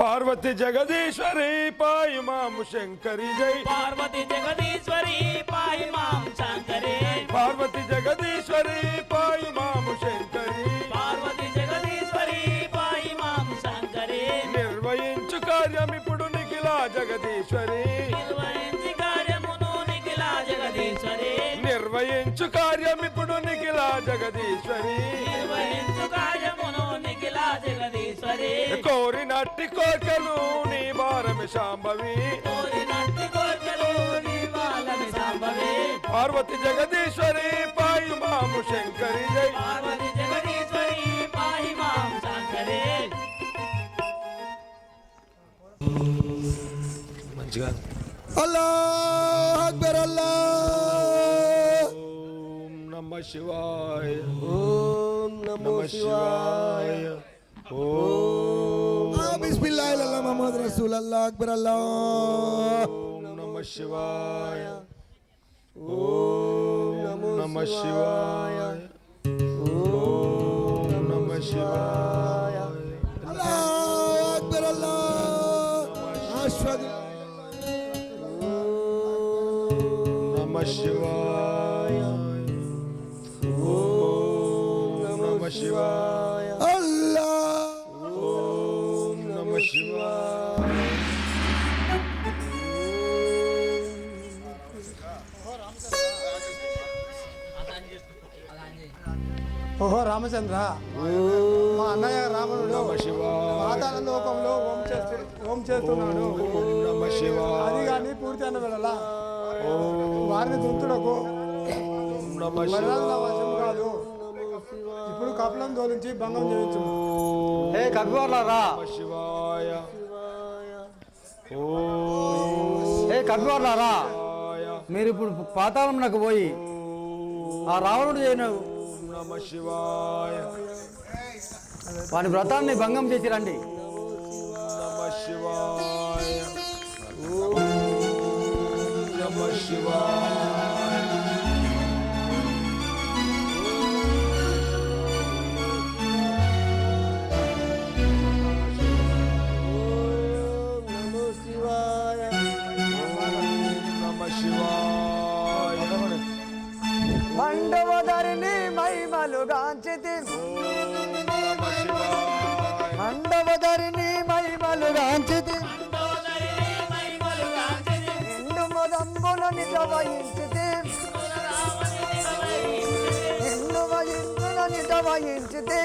పార్వతి జగదీశ్వరి పాయి మాము శంకరి జై, పార్వతి జగదీశ్వరి పాయి మాం శంకరి, పార్వతి జగదీశ్వరి పాయి మాము శంకరి, పార్వతి జగదీశ్వరి పాయి మాం శంకరి, నిర్వహించు కార్యం ఇప్పుడు నిఖిలా జగదీశ్వరి, నిర్వహించి కార్యమును నిఖిలా జగదీశ్వరి, నిర్వహించు కార్యం ఇప్పుడు నిఖిలా జగదీశ్వరి, నిర్వహించు కార్యమును నిఖిలా జగదీశ్వరి, కోరినట్టి కోరికలు నీ భారమి శాంభవి, కోరినట్టి కోర్కెలు నీ బాలమి సాంబవి, పార్వతి జగదీశ్వరి పాయి మాము శంకరి జై, పార్వతి జగదీశ్వరి పాయి మాం శంకరి. మంచిగా అల్లాహ్ అక్బర్, అల్లాహ్. ఓం నమ శివాయ, ఓం నమో శివాయ. ఓం బిస్మిల్లాహ్ అల్లాహ్ ముహమ్మద్ రసూల్, అల్లాహ్ అక్బర్, అల్లాహ్. నమ శివాయ, ఓం నమ శివాయ, ఓం నమ శివాయ, అల్లాహ్ అక్బర్, అల్లాహ్. అష్హదు నమ శివాయ, ఓం నమ శివాయ, అల్లాహ్. ఓం నమ శివాయ. ఓహో రామచంద్ర, మా అన్నయ్య రావణుడు నమ శివాయ, పాతాళ లోకంలో ఓం చేస్తున్నాడు. ఓం నమ శివాయ, అది కానీ పూర్తి అన్న వెళ్ళలా వారిని దుంతుడకు ఓం నమ మరణాలు నా శివాయ, వశం కాదు. ఇప్పుడు కపలం దోలించి భంగం చేయించు. ఏ కవివర్లారా, నమ శివాయ, ఓం ఏ కవివర్లారా, శివాయ, మీరు ఇప్పుడు పాతాళంలోకి పోయి ఆ రావణుడు చేయను నమ శివాయ, వాని వ్రతాన్ని భంగం చేసి రండి. నమ శివాయ, ఓం నమ శివాయ, నమ శివాయ, మండవధరిని మహిమలు గాంచితి, నమ శివాయ, మండవధరిని మహిమలు గాంచితి, మండోదరి మహిమలు గాంచితి, నిండు మొదంబున నిజ వహించితి, నిండు వహించున నిజ వీట వహించితే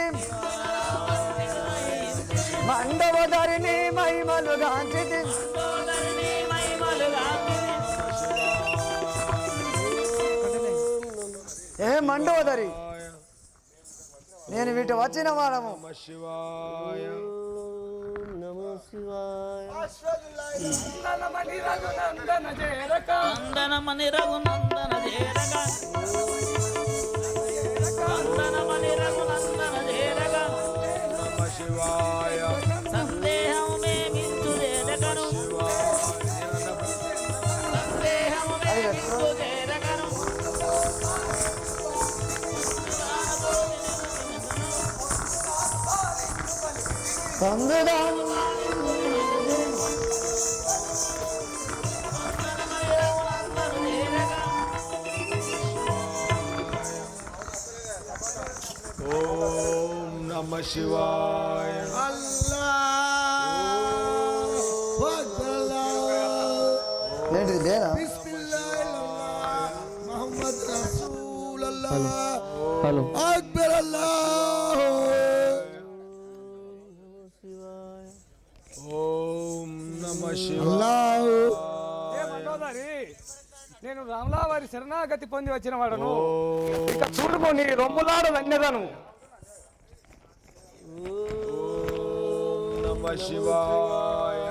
మండవధరిని మహిమలు గాంచితే ఏ మండవధరి నేను వీటి వచ్చిన వాడము నమ శివాయ నందనమణి రఘునందన చేరక నందనమణి రఘునందన చేరగ నందనమణి రఘునందన చేరగ నమ శివాయ సందేహము మేమించు చేరగను సందేహము మేమించు చేరగను సందుదాను ఓం నమ శివాయ ఏంటిది దేనా మొహమ్మద్ రసూలల్లాహ్ హలో అక్బర్ అల్లాహ్ ఓం నమ శివాయ అల్లాహ్ ఏ మండోదరి నేను రామలావారి శరణాగతి పొంది వచ్చిన వాడను ఇక చూడుకో నీ రొమ్ములాడ ధన్యతను నమ శివాయ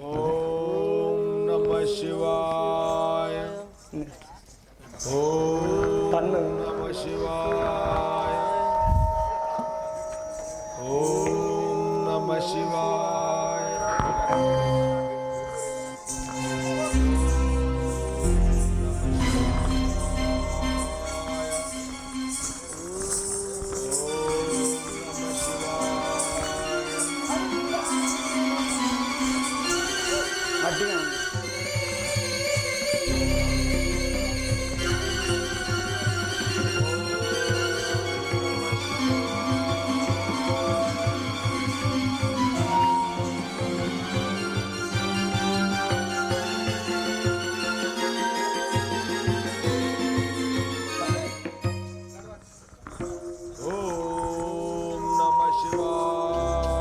ఓం నమ శివాయ ఓం నమ శివాయ ఓం నమ శివాయ మట్టిగా ఉంది. ఓం నమ శివాయ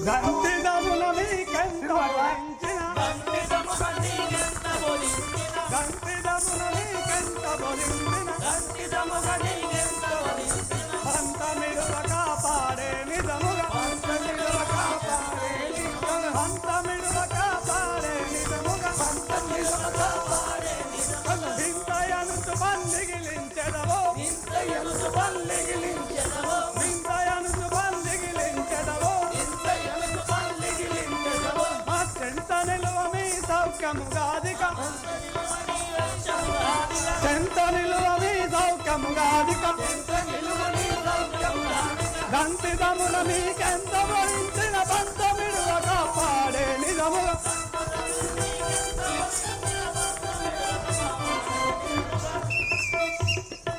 గంటిదముల మీకెంత వహించిన గంటిదముగ నీకెంత బోధించిన గంటిదముల మీకెంత బలించిన గంటిదముగ నీకెంత బోధించిన అంత నిలువ కాపాడే నిజముగా అంత నిలువ కాపాడే నిజముగా అంత నిలువ కాపాడే నిజముగా అంత నిలువ కాపాడే నిజముగా ఇంతయనుసు బందిగిలించెదవో ఇంతయనుసు బందిగిలించెదవో ఇంతయనుసు బందిగిలించెదవో ఇంతయనుసు బందిగిలించెదవో అత్యంత నిలువ మీ సౌఖ్యముగాదిక చెంత నిలువ మీ సౌఖ్యముగాదిక గంతిదముల మీకెంత భరించిన పంత విడువ కాపాడే నిజముగా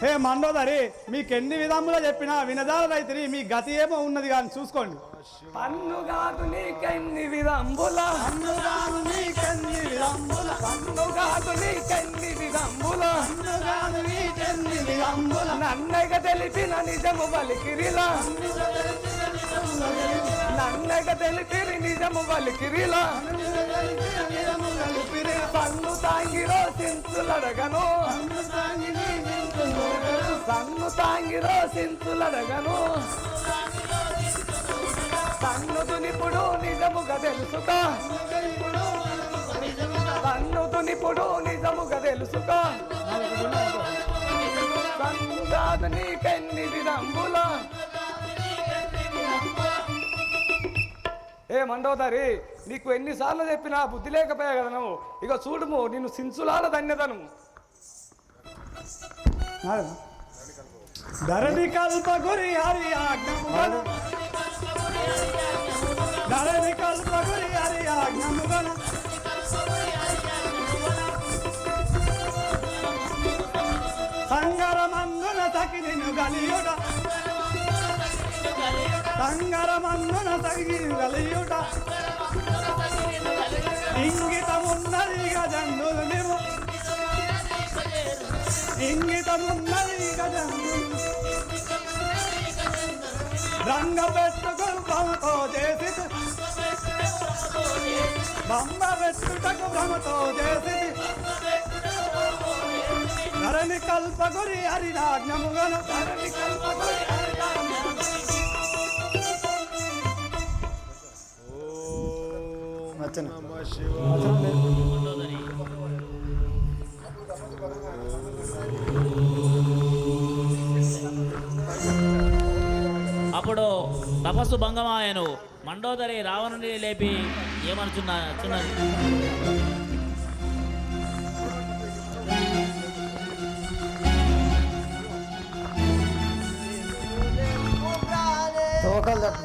హే మండోదరి మీకెన్ని విధములు చెప్పినా వినదాల రైతుని మీ గతి ఏమో ఉన్నది కానీ చూసుకోండి పన్నుగాదు నీకెన్ని విధంబుల పన్నుగాదు నీకెన్ని విధంబుల పన్నుగాదు నీకెన్ని విధంబుల పన్నుగాదు నీకెన్ని విధంబుల నన్నగ తెలిపిన నిజము బలికిరిలా నన్నగ తెలిపిరి నిజము బలికిరిలా పన్ను తాంగిరో సింతులడగను సన్ను తాంగిరో సింతులడగను సన్ను తునిపుడు నిజముగా తెలుసుక సన్ను తునిపుడు నిజముగా తెలుసుక సన్ను కాదు నీకెన్ని విధంబుల ఏ మండోదరి నీకు ఎన్నిసార్లు చెప్పినా బుద్ధి లేకపోయా కదా నువ్వు ఇక చూడుము నిన్ను సించులాల ధన్యతను ధరణి కల్ప గురి హరి ఆజ్ఞముగను ధరణి కల్ప గురి హరి ఆజ్ఞముగను సంగరమందున తగిలిను గలియుడ సంగరమందున తగిలిను గలియుడ ఇంగితమున్నది గజండులు నీవు ఇంగితమున్నది గజంగు రంగ పెట్టుకుని భ్రమతో చేసి బొమ్మ పెట్టుటకు భ్రమతో చేసి ధరణి కల్పగురి హరిరాజ్ఞముగను ధరణి కల్పగురి అప్పుడు తపస్సు భంగమాయను. మండోదరి రావణుని లేపి ఏమనుచున్నది? తోకలు తప్ప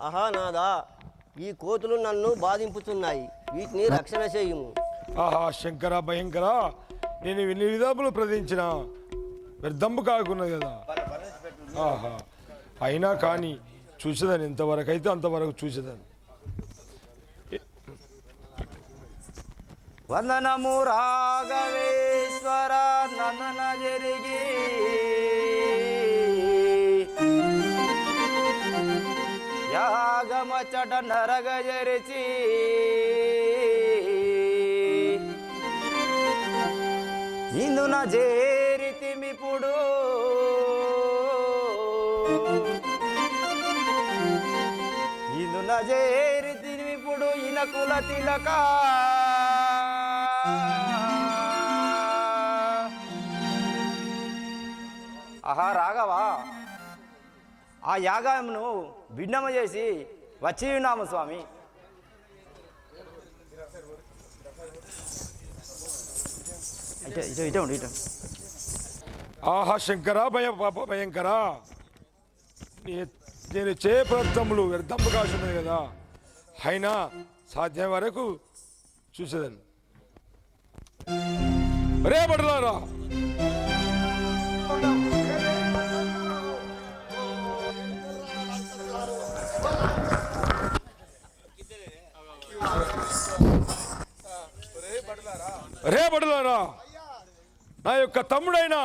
అహానాదా, ఈ కోతులు నన్ను బాధింపుతున్నాయి, వీటిని రక్షణ చేయుము. ఆహా శంకర భయంకర, నేను ఎన్ని విధాములు ప్రదించిన వ్యర్థంబు కాకున్నది కదా. ఆహా అయినా కానీ చూసేదాన్ని, ఎంతవరకు అయితే అంతవరకు చూసేదాన్ని. వందనము రాఘవేశ్వర నందన జరిగి యాగమచట నరగ జరిచి ఇందున చేరితిమిప్పుడు ఇందున చేరితిమిప్పుడు ఇనకుల తిలక ఆహా రాఘవా, ఆ యాగమును భిన్నమ చేసి వచ్చి ఉన్నాము స్వామి. ఆహా శంకర భయంకర, నేను చే ప్రయత్నములు వ్యర్థంబు కాసున్నది కదా. అయినా సాధ్యం వరకు చూసేదాన్ని. రే బడలారా, నా యొక్క తమ్ముడైన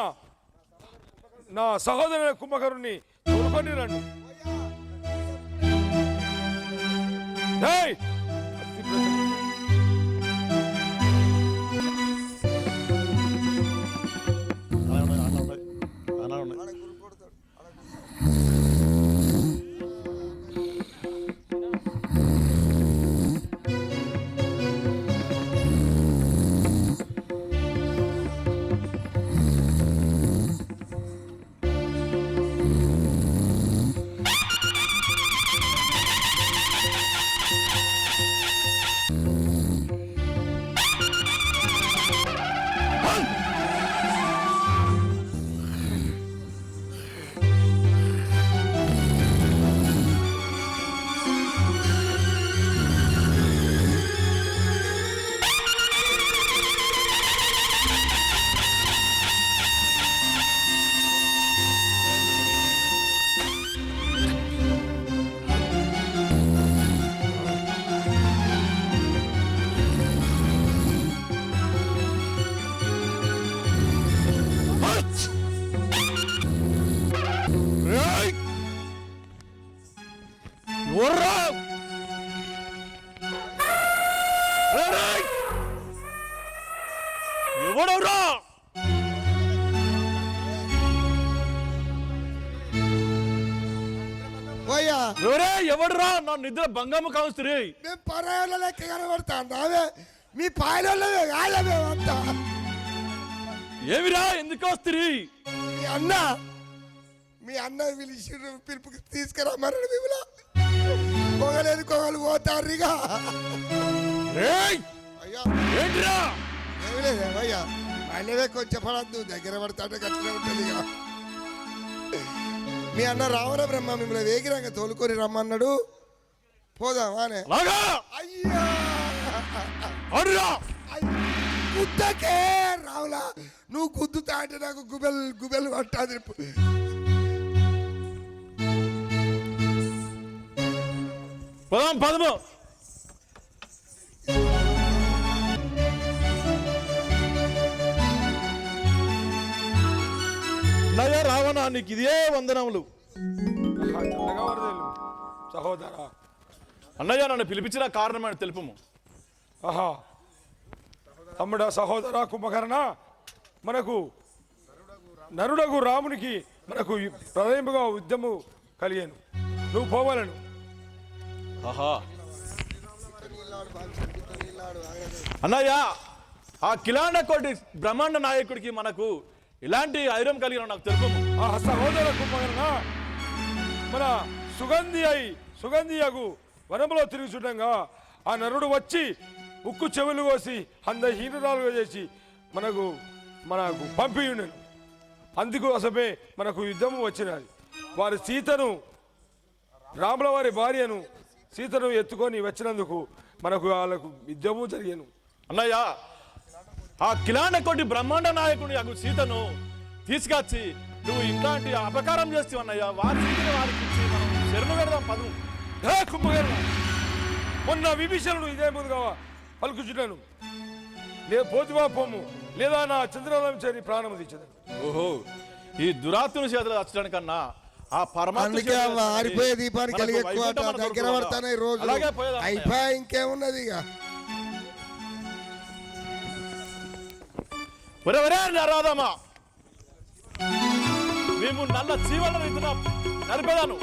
నా సహోదరుని కుంభకరుణ్ణి తోలుకొని రండి. అయ్యా ఎవడురా నా నిద్ర భంగము కావస్తుంది? మేము పరాయాల లెక్క కనబడతా నావే మీ పాయలో కాదా మేమంతా. ఏమిరా ఎందుకు వస్తుంది? మీ అన్న పిలిచి పిలుపుకి తీసుకురమ్మన్నాడు. మిమ్మల్ని పొగలేదు కొగలు పోతారుగా. అయ్యా ఏంటిరా? ఏమి లేదేమయ్యా మళ్ళీ కొంచెం పడద్దు దగ్గర పడతాంటే గట్టిగా ఉంటుంది ఇక. మీ అన్న రావణ బ్రహ్మ మిమ్మల్ని వేగిరంగా తోలుకొని రమ్మన్నాడు. పోదామానే. అయ్యా గుద్దకే రావులా నువ్వు గుద్దుతా అంటే నాకు గుబెలు పట్టాది. పదము నయ రావణ నీకు ఇదే వందనములు. చల్లగా వరదలు సహోదరా. అన్నయ్య నన్ను పిలిపించిన కారణమని తెలుపుము. ఆహా తమ్ముడా సహోదర కుంభకర్ణ, మనకు నరుడగు రామునికి మనకు ప్రళయముగా యుద్ధము కలిగాను. నువ్వు పోవాలను. ఆహా అన్నయ్య ఆ కిలాండ కోటి బ్రహ్మాండ నాయకుడికి మనకు ఇలాంటి ఐరం కలిగిన నాకు తెలుపము. ఆ సహోదర కుంభకర్ణ, మన సుగంధియగు వనములో తిరుగుచుండగా ఆ నరుడు వచ్చి ఉక్కు చెవులు కోసి అందహీనురాలుగా చేసి మనకు పంపియుండెను. అందుకు అసమే మనకు యుద్ధము వచ్చినది. వారి సీతను రాముల వారి భార్యను సీతను ఎత్తుకొని వచ్చినందుకు మనకు వాళ్ళకు యుద్ధము జరిగాను. అన్నయ్య ఆ కిలాండ కోటి బ్రహ్మాండ నాయకుడి అగు సీతను తీసుకొచ్చి నువ్వు ఇట్లాంటి అపకారం చేస్తావు అన్నయ్య. వారి సీతను వారికి ఇచ్చి మనం శరణు పెడదాం పదము. కుంభకర్ణ, మొన్న విభీషణుడు ఇదే ముందుగా పలుకుచున్నాను. లేదు పోతువా పోము, లేదా నా చంద్రాలం చేరి ప్రాణం తీర్చదు. ఓహో ఈ దురాత్మని చేతులు వచ్చడానికన్నా ఆ అందుకే ఆరిపోయే దీపానికి కలిగి ఎక్కువ దగ్గర పడతానే రోజు అయిపోయా. ఇంకేమున్నది ఇక. రాదామా మేము నల్ల చీవల రీతిన నడిపేదాను.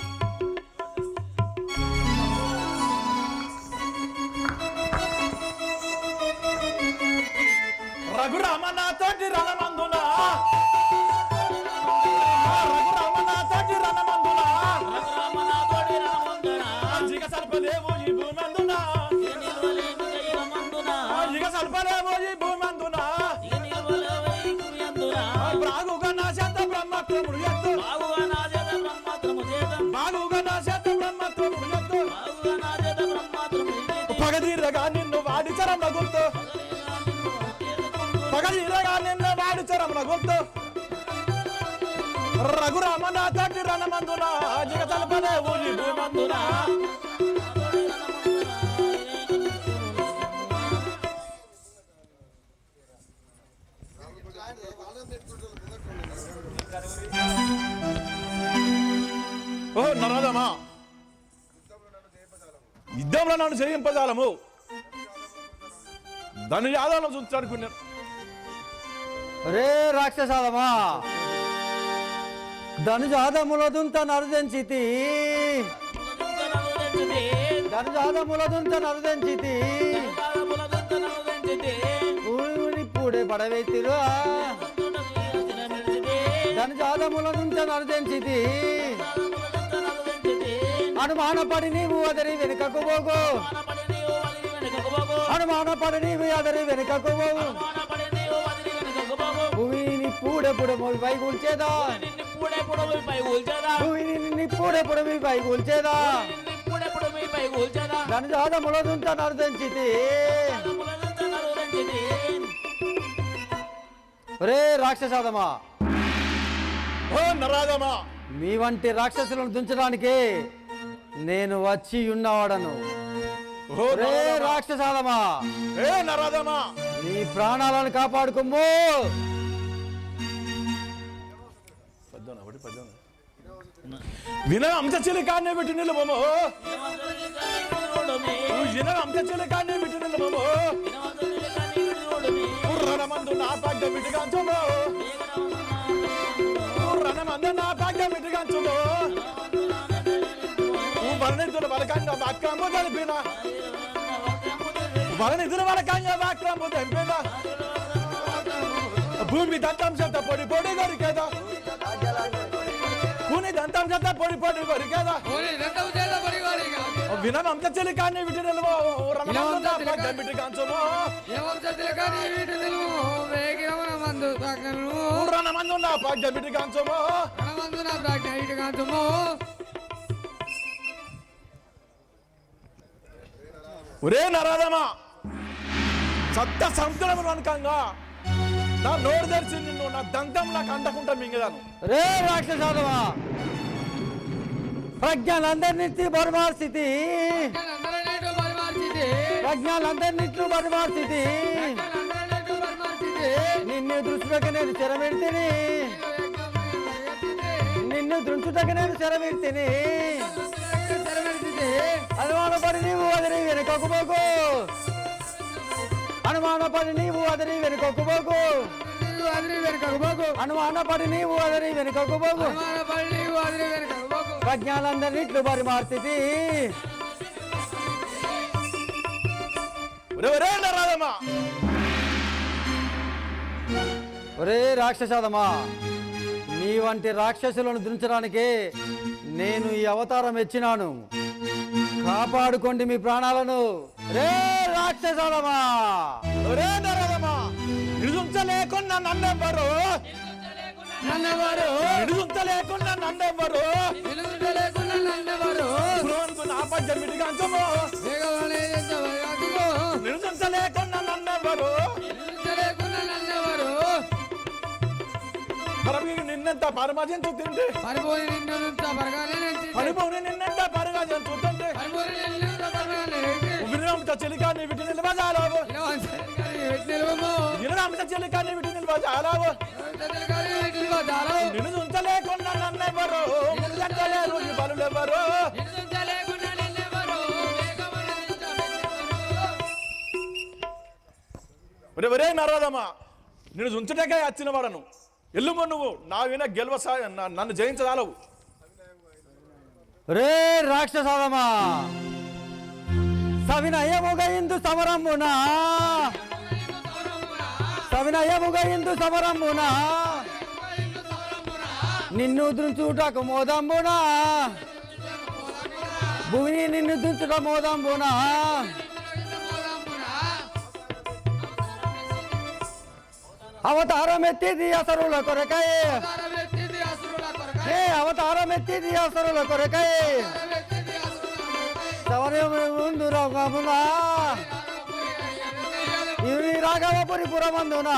రఘురామనాథి రణమందున జిగ సల్పలేవు ఈ భూమందున బాగుగా నా చేత బ్రహ్మత్వముడు ఎత్తు పగదీరగా నిన్ను వాడి చరమున గుర్తు రఘురామనాథి రణమందున జిగ సల్పలేవు ఈ భూమందున. ఓ నరదమా యుద్ధంలో నన్ను చేయింపజాలము దాని యాదాలను చూచాడుకున్నాను. రే రాక్షసాదమా ధనుజాదములదుంత నరుదెంచితి పూడే పడవెత్తిరు ధనుజాదములదుంత నరుదెంచితి అనుమానపడి నీవు అదరి వెనుకకు పోగు అనుమానపడి నీవు అదరి వెనుకకు పోగు భూమిని పూడే పుడమి పై కూల్చేదా భూమిని పూడే పుడమి పై కూల్చేదా ధనుజాదములదుంత నరుదెంచితి. రే రాక్షసాదమా ఓ నరాదమా మీ వంటి రాక్షసులను దించడానికి నేను వచ్చి ఉన్నవాడను. రే రాక్షసాదమా ఏ నరాదమా నీ ప్రాణాలను కాపాడుకోము. విన అంత చెల్లి కాన్నే పెట్టి నిలబోమో విన అంత చెల్లి కాన్నే పెట్టి నిలబోమో రణమందు నా భాగ్య మిటిగాంచుమో రణమందు నా భాగ్య మిటిగాంచుమో నిధుల బలకంగా వాక్రము తెలిపిన బల నిధుల బలకంగా వాక్రము తెలిపిన భూమి దంతం చేత పొడి పొడి కొరికేదా భూమి దంతం చేత పొడి పొడి కొరికేదా వినమంత చెలికాన్ని విటి నిలువో రణమందు కాంచమో రణమందు నా భాగ్య విటి కాంచమో ఒరే నరాదమా సత్త సంతులము అనుకంగా నా నోరు తెరిచి నిన్ను నా దంతం నాకు అంటకుంటా మింగదాను. రే రాక్షసాదమా ప్రజ్ఞలందరినీ బరుమార్స్థితి ప్రజ్ఞలందరినీ బరుమార్స్థితి నిన్ను దృష్టికి నేను చెరమెడితిని నిన్ను దృష్టికి నేను చెరమెడితిని అనుమానపడి నీవు అదిరి వెనుకొక్కుపోకు అనుమానపడి నీవు అదిరి వెనుకొక్కుపోకు అనుమానపడి నీవు అదిరి వెనుకొక్కుపోకు ప్రజ్ఞలందరినీ బరి మార్చితి ఒరే రాక్షసాదమా నీ వంటి రాక్షసులను దించడానికే నేను ఈ అవతారం ఎచ్చినాను. కాపాడుకోండి మీ ప్రాణాలను. రే రాక్షసాదమా ఒరే నరాదమా నిలుంచలేకున్నా నన్నెవ్వరు నిలుంచలేకున్నా నన్నెవ్వరు నా పద్యం విడిగాంచమో నిలుంచలేకున్నా నన్నెవ్వరు నిన్నెంత పరమాజంతో తింటే పరిపోని నిన్నెంత పరమాజంతో తింటే వినమంత చెలికాన్ని విటి నిల్వజాలావు వినమంత చెలికాన్ని విటి నిల్వజాలావు నిన్ను ఉంచలేకున్నా నన్నెవ్వరు ముందంటలేరు ఈ బలులెవ్వరు ఒరే నరాదమా నేను ఉంచటకే వచ్చిన వాడను ఎల్లుమో నువ్వు నా విన గెలవసా నన్ను జయించదాలవు. రే రాక్షసాదమా సవినయముగా ఇందు సమరమునా సవినయముగా ఇందు సమరమునా నిన్ను దృంచుటకు మోదంబునా భూమిని నిన్ను దుంచుట మోదంబునా అవతారం ఎత్తిది అసరుల కొరకై అవతారం ఎత్తిది అసరుల కొరకై ముందు రాగమునా ఇవి రాఘవపురి పురమందునా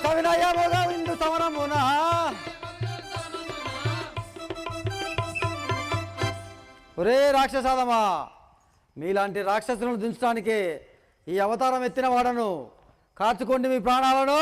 కవినయముగా ఇందు సమరమునా ఒరే రాక్షసాదమా మీలాంటి రాక్షసులను దించడానికే ఈ అవతారం ఎత్తిన వాడను. కాచుకోండి మీ ప్రాణాలను.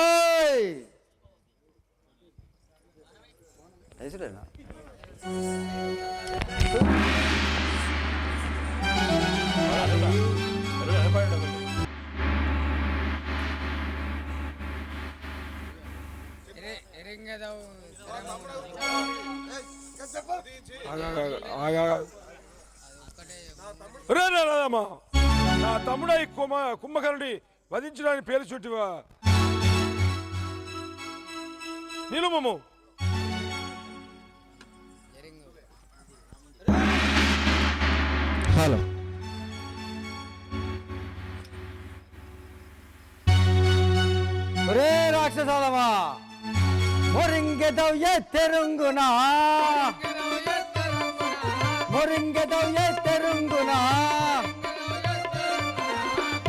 నా తమ్ముడై కుంభకర్ణుడి వధించడానికి పేరు చుట్టివా నిలుమము హలో ఒరే రాక్షసాదమా మొరింగెదవ్ ఎత్తెరుంగునా మొరింగెదవ్ ఎత్తెరుంగునా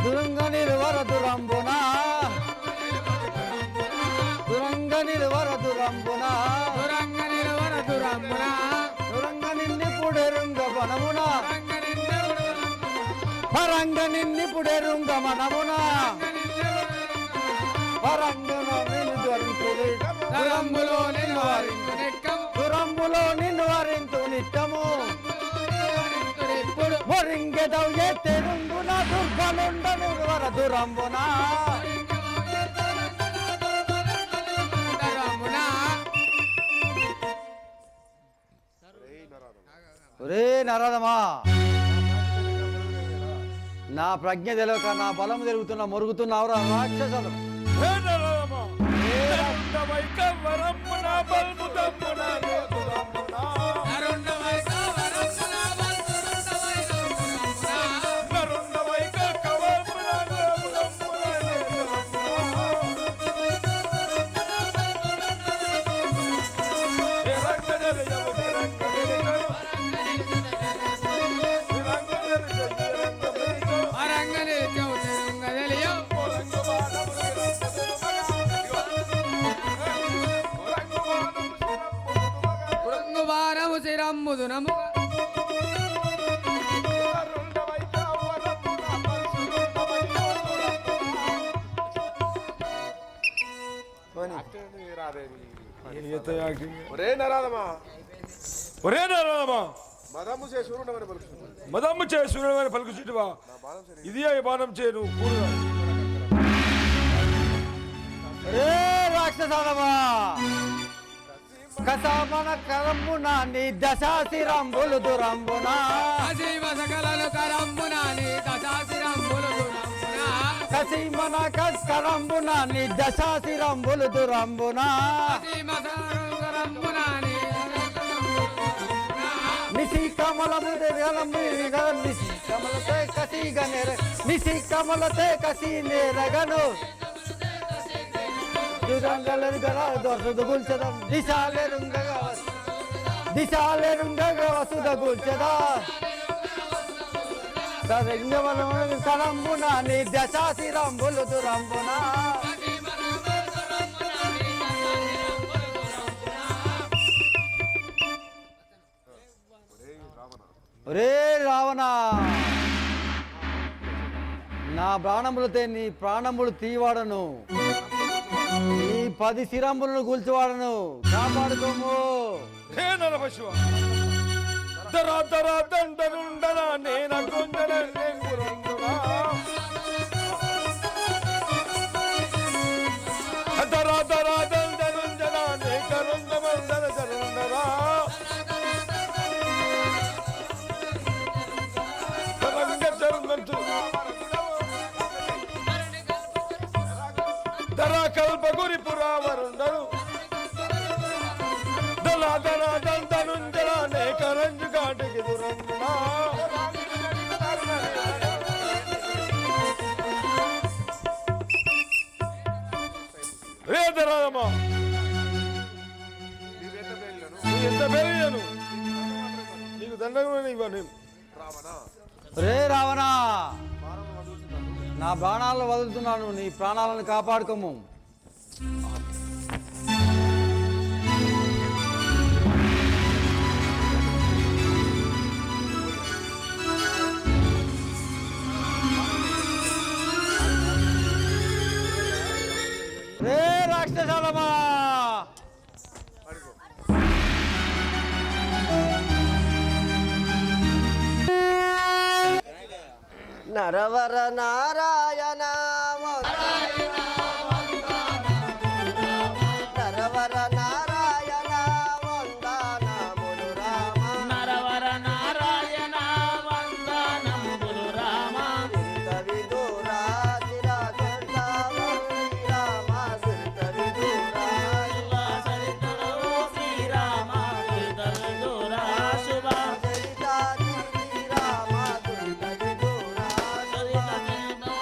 దురంగ నిలువర దురంబునా దురంగ నిలువర దురంబునా దురంగ నిన్ని పుడెరుంగ వనమునా పరంగ నిన్ని పుడెరుంగ మనమునా పరంగున నిన్ను ధరించుడి దురంబులో నిన్ను వరించు నిత్యము మొరింగెదవ్ ఎత్తెరుంగున దుర్గలుండ నిలువర దురంబునా ఒరే నరదమా, నా ప్రజ్ఞ తెలియక నా బలం తిరుగుతున్నా మొరుగుతున్నావురా రాక్షసులు. హే నరదమా, నరుండవైక వరమ్మున బల్ముదమ్మున నేతుదమ్మున. నరుండవైక కవమ్మున నేతుదమ్మున నేతుదమ్మున. హే రంగనెలయవు రంగనెలయవు. హే రంగనెలయవు రంగనెలయవు. వారము శిరమ్ముదునము ఒరే నరాదమా, ఒరే నరదమా, మదము చే సూర్యుడమని పలుకుతుంది. మదమ్ము చే సూర్యుడమని పలుకుచుటివా? ఇది ఈ బాణం చేయను కూడుగా. రే రాక్షసాలమా, కసామన కరంబునా నీ దశాశిరంబులు దురంబునా. కసీమన కస్కరంబునా నీ దశాశిరంబులు దురంబునా. నిసి కమలముదే నిసి కమలతే కసి గనేర నిసి కమలతే కసి నేరగను. దురంగలరుగల దొరసదు గుల్చదం దిశాలేరుంగగా వసుద గుల్చదా. సరంగవనం కరంబునా నీ దశాశిరంబులు దురంబునా. ఒరే రావణ, నా ప్రాణములతో నీ ప్రాణములు తీవాడను, నీ 10 శిరంబులను కూల్చివాడను, కాపాడుకోము. హే నరపశువ, దర దర దండనుండన నేన కొండన నేంగురందునా. దర దర దండనుండన నేకరుందమందన జరుండనా. రంగ జరుందంతు దర కల్పగురి పురావరుండను. దల దర దండనుండన నేకరంజు కాటికి దురందునా. రే దరాదమా, నువ్వు ఎంత పెరిగాను నీకు దండగా ఇవ్వను. రే రావణ, నా ప్రాణాలను వదులుతున్నాను, నీ ప్రాణాలను కాపాడుకోము. రే రాక్షసాలమా, నరవర నారాయణ నరవర నారాయణ వందనములు రామ. నరవర నారాయణ వందనములు రామ. సింత విదూరా చిరగంధవల్లి రామ. సింత విదూరా సరితడు శ్రీరామ దుర్దూరా శుభ చరితాది రామ. సింత విదూరా సరితడు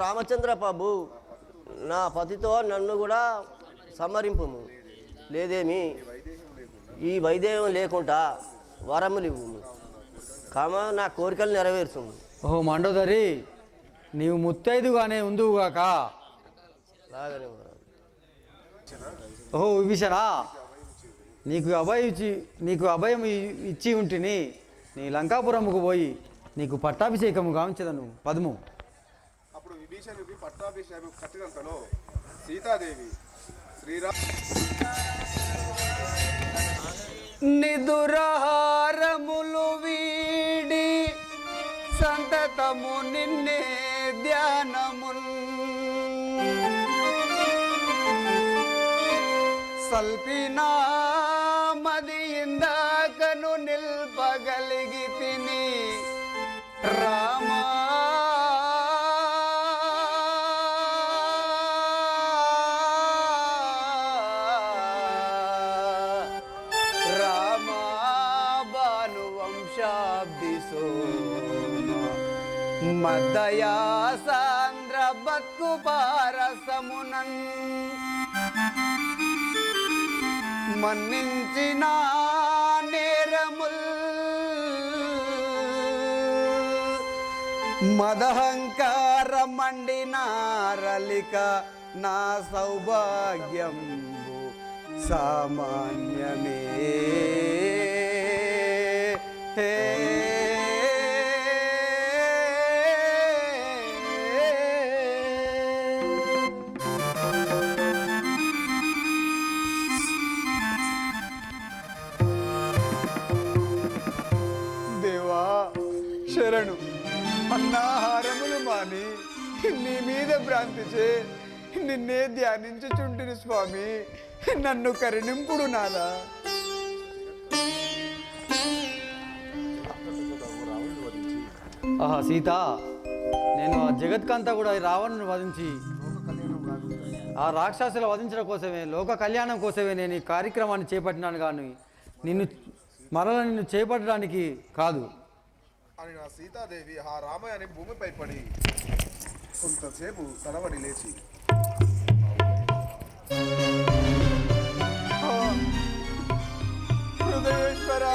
రామచంద్ర ప్రభు, నా పతితో నన్ను కూడా సంహరింపు. లేదేమి ఈ వైద్యం లేకుండా వరములు ఇవ్వు. కామ నా కోరికలు నెరవేర్చు. ఓహో మండోదరి, నీవు ముత్తైదుగానే ఉందువుగాక. లాగనే ఓహో విభీషణా, నీకు అభయం ఇచ్చి ఉంటిని. నీ లంకాపురముకు పోయి నీకు పట్టాభిషేకము గావించదను. పదము. అప్పుడు విభీషణుడికి పట్టాభిషేకం కట్టినంతలో సీతాదేవి నిదురహారములు వీడి సంతతము నిన్నే ధ్యానమున్ సల్పినా మది ఇందాకను నిల్పగలిగి తిని రామా మదయా సాంద్ర బతుకు పారసమునన్ మన్నించిన నేరముల్ మదహంకార మండినారలిక నా సౌభాగ్యం సామాన్యమే. హే శరణు, అన్నాహారములు మాని నీ మీద భ్రాంతిచే నిన్నే ధ్యానించుచుంటిని స్వామి, నన్ను కరుణింపుడు నాదా. ఆహా సీత, నేను ఆ జగత్కంతా కూడా రావణుని వధించి ఆ రాక్షసుల వధించడం కోసమే, లోక కళ్యాణం కోసమే నేను ఈ కార్యక్రమాన్ని చేపట్టినాను. కానీ నిన్ను చేపట్టడానికి కాదు అని నా సీతాదేవి ఆ రామయ్యని భూమిపై పడి కొంతసేపు తడబడి లేచి, హృదయేశ్వర,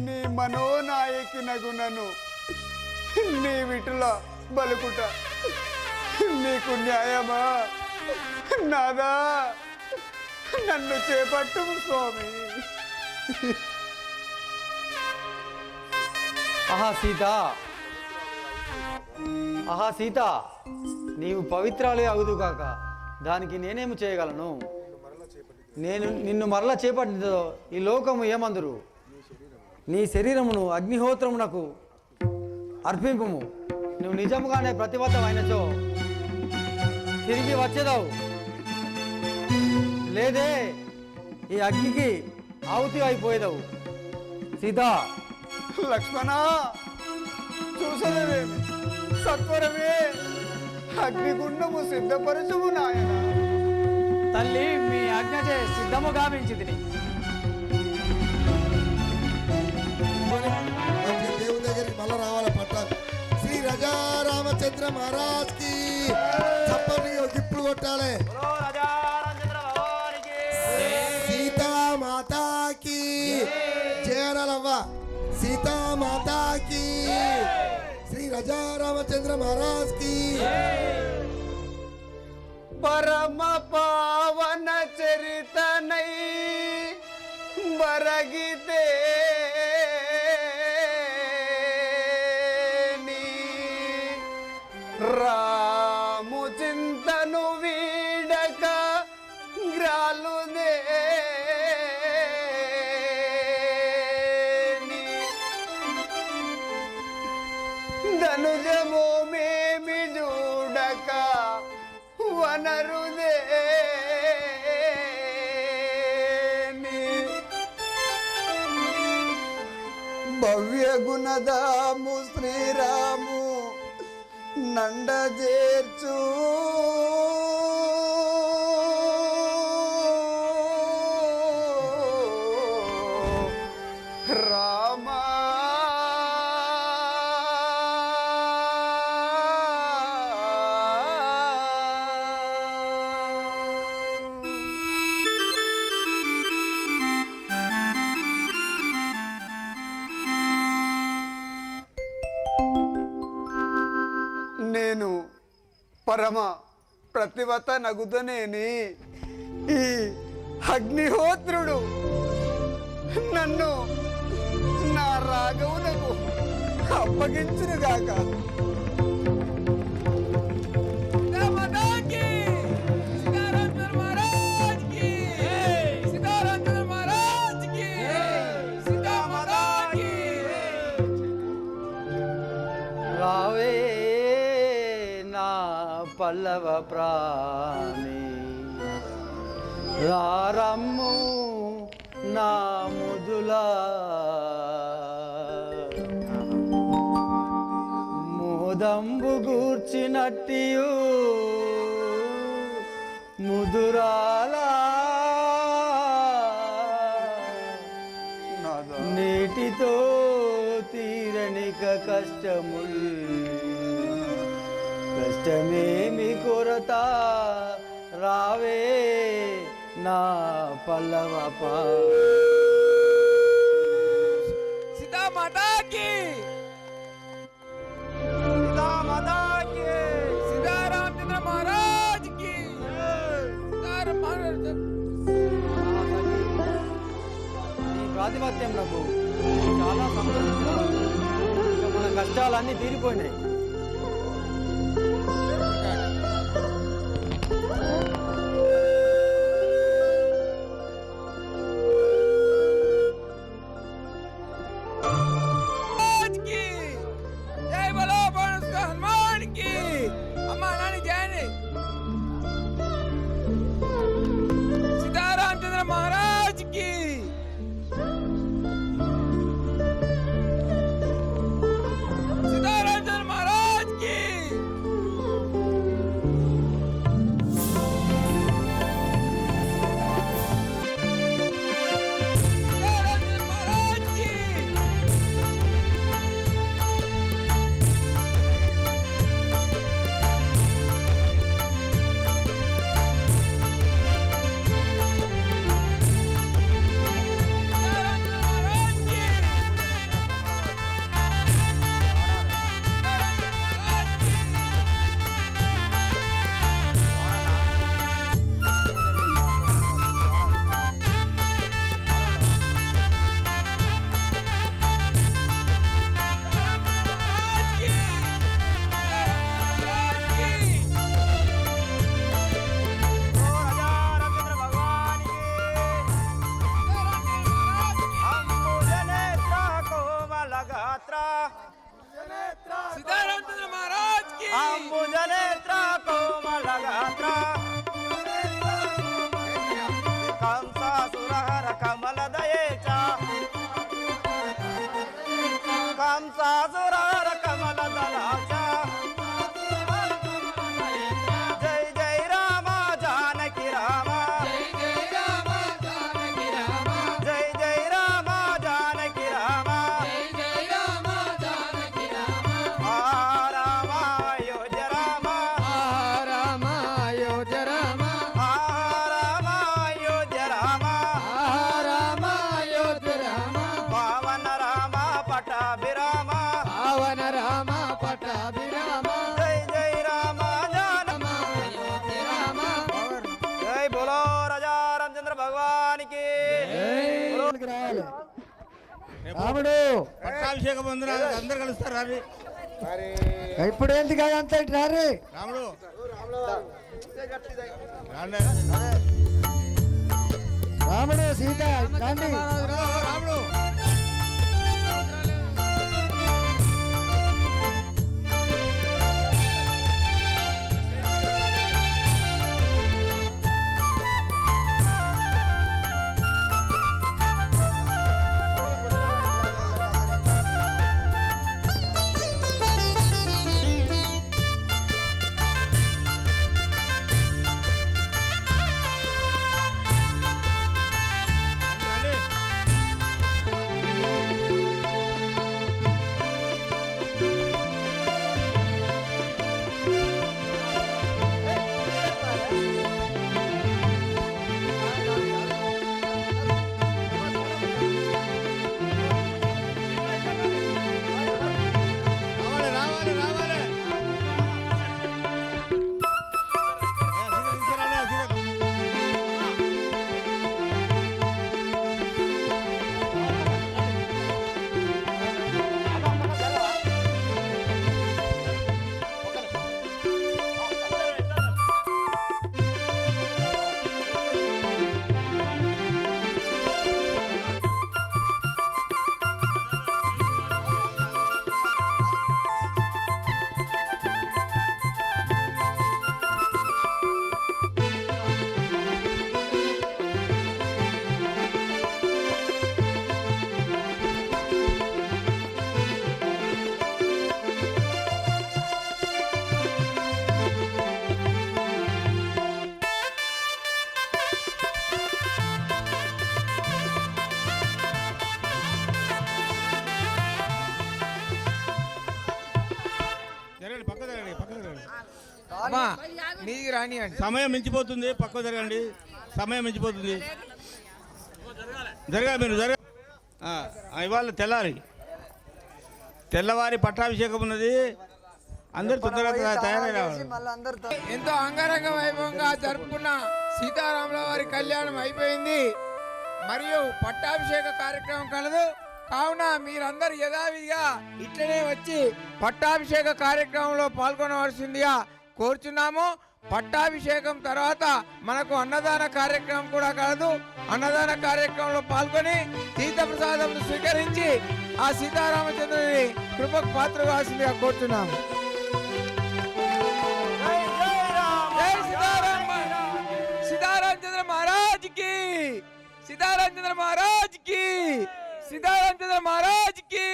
నీ మనోనాయకి నగునను నీ విటుల బలుకుట నీకు న్యాయమా నాదా? నన్ను చేపట్టు స్వామి. ఆహా సీత, నీవు పవిత్రాలే అగుదుగాక. దానికి నేనేమి చేయగలను? నిన్ను మరలా చేపట్టినదో ఈ లోకము ఏమందరు? నీ శరీరమును అగ్నిహోత్రమునకు అర్పింపుము. నువ్వు నిజముగానే ప్రతిబద్ధమైనచో తిరిగి వచ్చేదావు. లేదే ఈ అగ్నికి ఆహుతి అయిపోయేదావు. సీత, లక్ష్మణ, చూసలేవేమి సత్వరమే అగ్నిగుండము సిద్ధపరచుము నాయన. తల్లి మీ ఆజ్ఞచే సిద్ధము గావించితిని. దేవుని దగ్గరికి మళ్ళా రావాలి పట్ల. శ్రీ రజా రామచంద్ర మహారాజ్ కి చప్పటి ఇప్పుడు కొట్టాలి. సీతామాతాకి జయనలవ్వ, సీతామాతాకి, శ్రీ రజా రామచంద్ర మహారాజ్ కి. పరమ పావన చరితనై బరగితే రాము చింతను వీడక గ్రాలుదే ధనుజమో మేమి చూడక వనరుదే భవ్య గుణదాము శ్రీరాము నండ చేర్చు రామా ఆ, పరమ ప్రతివత నగుదనేని ఈ అగ్నిహోత్రుడు నన్ను నా రాఘవులకు అప్పగించునుగాక. రావే నా పల్లవ ప్రాణి, రారమ్ము నా ముదులా, మోదంబు గూర్చినట్టియు ముదురాలా, నీటితో తీరనిక కష్టముల్, కష్టమేమి కొరత, రావే నా పల్లవ సీతామాతాకి సీతారామచంద్ర మహారాజ్ కి ఈ ప్రాతిపత్యం నాకు చాలా సంతోషించాను. మన కష్టాలన్నీ తీరిపోయినాయి. జై బలో హనుమాన్ కి అమ్మా నాని జయని సీతారామచంద్ర మహారాజ్ కి సీతారామచంద్ర మహారాజ్ కి సీతారామచంద్ర మహారాజ్ కి సీతారామచంద్ర మహారాజ్ కి అంబుజనేత్ర కోమలగాత్ర కంసాసురహర కమలదయేచ కంసాసురహర కమలదలాచ జై జై రామ జానకి రామ జై జై రామ జానకి రామ రామ అయోధ్య రామ రామ అయోధ్య రామ రామ అయోధ్య రామ రామ అయోధ్య రామ పావన రామ పటాభిరామ పావన రామ పటాభిరామ జై జై రామ జానమ అయోధ్య రామ జై బోలో రాజా రామచంద్ర భగవానికి రాముడు పట్టాభిషేక బంధువులు అందరు కలుస్తారు అవి ఇప్పుడు ఏంటి కాదంతా రారే రాముడు రాముడు సీత రండి రాముడు అమ్మా మీదికి రాని అండి. సమయం మించిపోతుంది, పక్కకు జరగండి. సమయం మించిపోతుంది. జరగా మీరు జరగ. ఇవాళ తెల్లవారి పట్టాభిషేకం ఉన్నది. అందరు తొందరగా తయారై రావాలి. మళ్ళీ అందరు ఎంతో అంగరంగ వైభవంగా జరుపుకున్న సీతారాముల వారి కళ్యాణం అయిపోయింది. మరియు పట్టాభిషేక కార్యక్రమం కలదు. కావున మీరందరూ యథావిధిగా ఇట్లనే వచ్చి పట్టాభిషేక కార్యక్రమంలో పాల్గొనవలసిందిగా కోరుచున్నాము. పట్టాభిషేకం తర్వాత మనకు అన్నదాన కార్యక్రమం కూడా కలదు. అన్నదాన కార్యక్రమంలో పాల్గొని తీర్థప్రసాదం స్వీకరించి ఆ సీతారామచంద్రుని కృపకు పాత్ర కావాల్సిందిగా కోరుచున్నాము. सीतारामचंद्र महाराज की, सीतारामचंद्र महाराज की, सीतारामचंद्र महाराज की.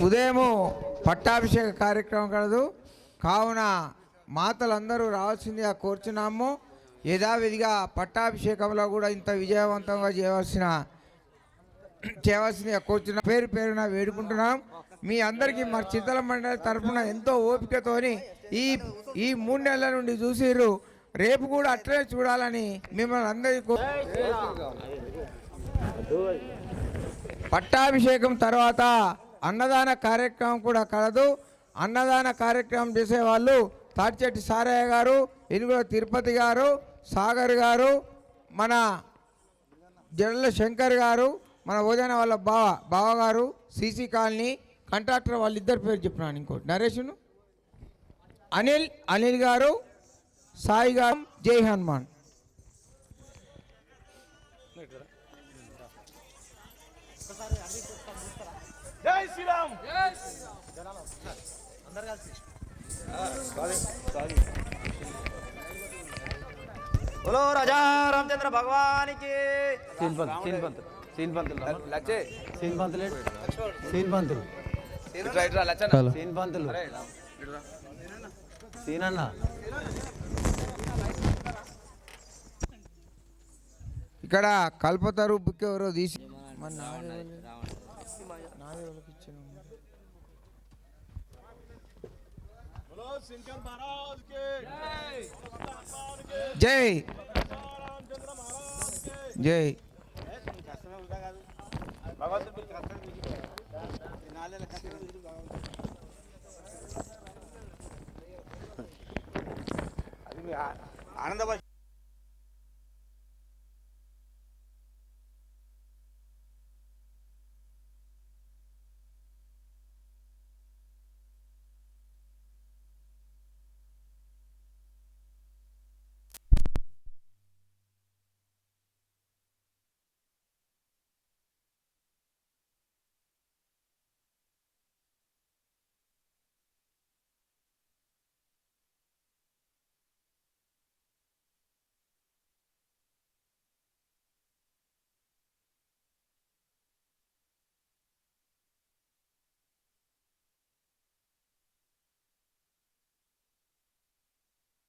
ఉదయము పట్టాభిషేక కార్యక్రమం కలదు. కావున మాతలందరూ రావాల్సిందిగా కోరుచున్నాము. యథావిధిగా పట్టాభిషేకంలో కూడా ఇంత విజయవంతంగా చేయవలసిందిగా కోరుచున్నా. పేరు పేరున వేడుకుంటున్నాం. మీ అందరికీ మా చింతల మండలి తరఫున ఎంతో ఓపికతోని ఈ 3 నెలల నుండి చూసిర్రు. రేపు కూడా అట్లనే చూడాలని మిమ్మల్ని అందరికీ పట్టాభిషేకం తర్వాత అన్నదాన కార్యక్రమం కూడా కలదు. అన్నదాన కార్యక్రమం చేసేవాళ్ళు తాటిచెట్టి సారయ్య గారు, ఎనుగుల తిరుపతి గారు, సాగర్ గారు, మన జడల శంకర్ గారు, మన ఉదయన వాళ్ళ బావగారు, సిసి కాలనీ కాంట్రాక్టర్ వాళ్ళిద్దరు పేరు చెప్పినాను. ఇంకోటి నరేష్ను, అనిల్ గారు, సాయి గారు, జై హనుమాన్. జై శ్రీరామ్. बोलो राजा रामचंद्र भगवान की. సీన్ పంతులు సీన్ పంతులు సీన్ అన్న. ఇక్కడ కల్పతరు బుక్ ఎవరో తీసి జై జై. ఆనందబాద్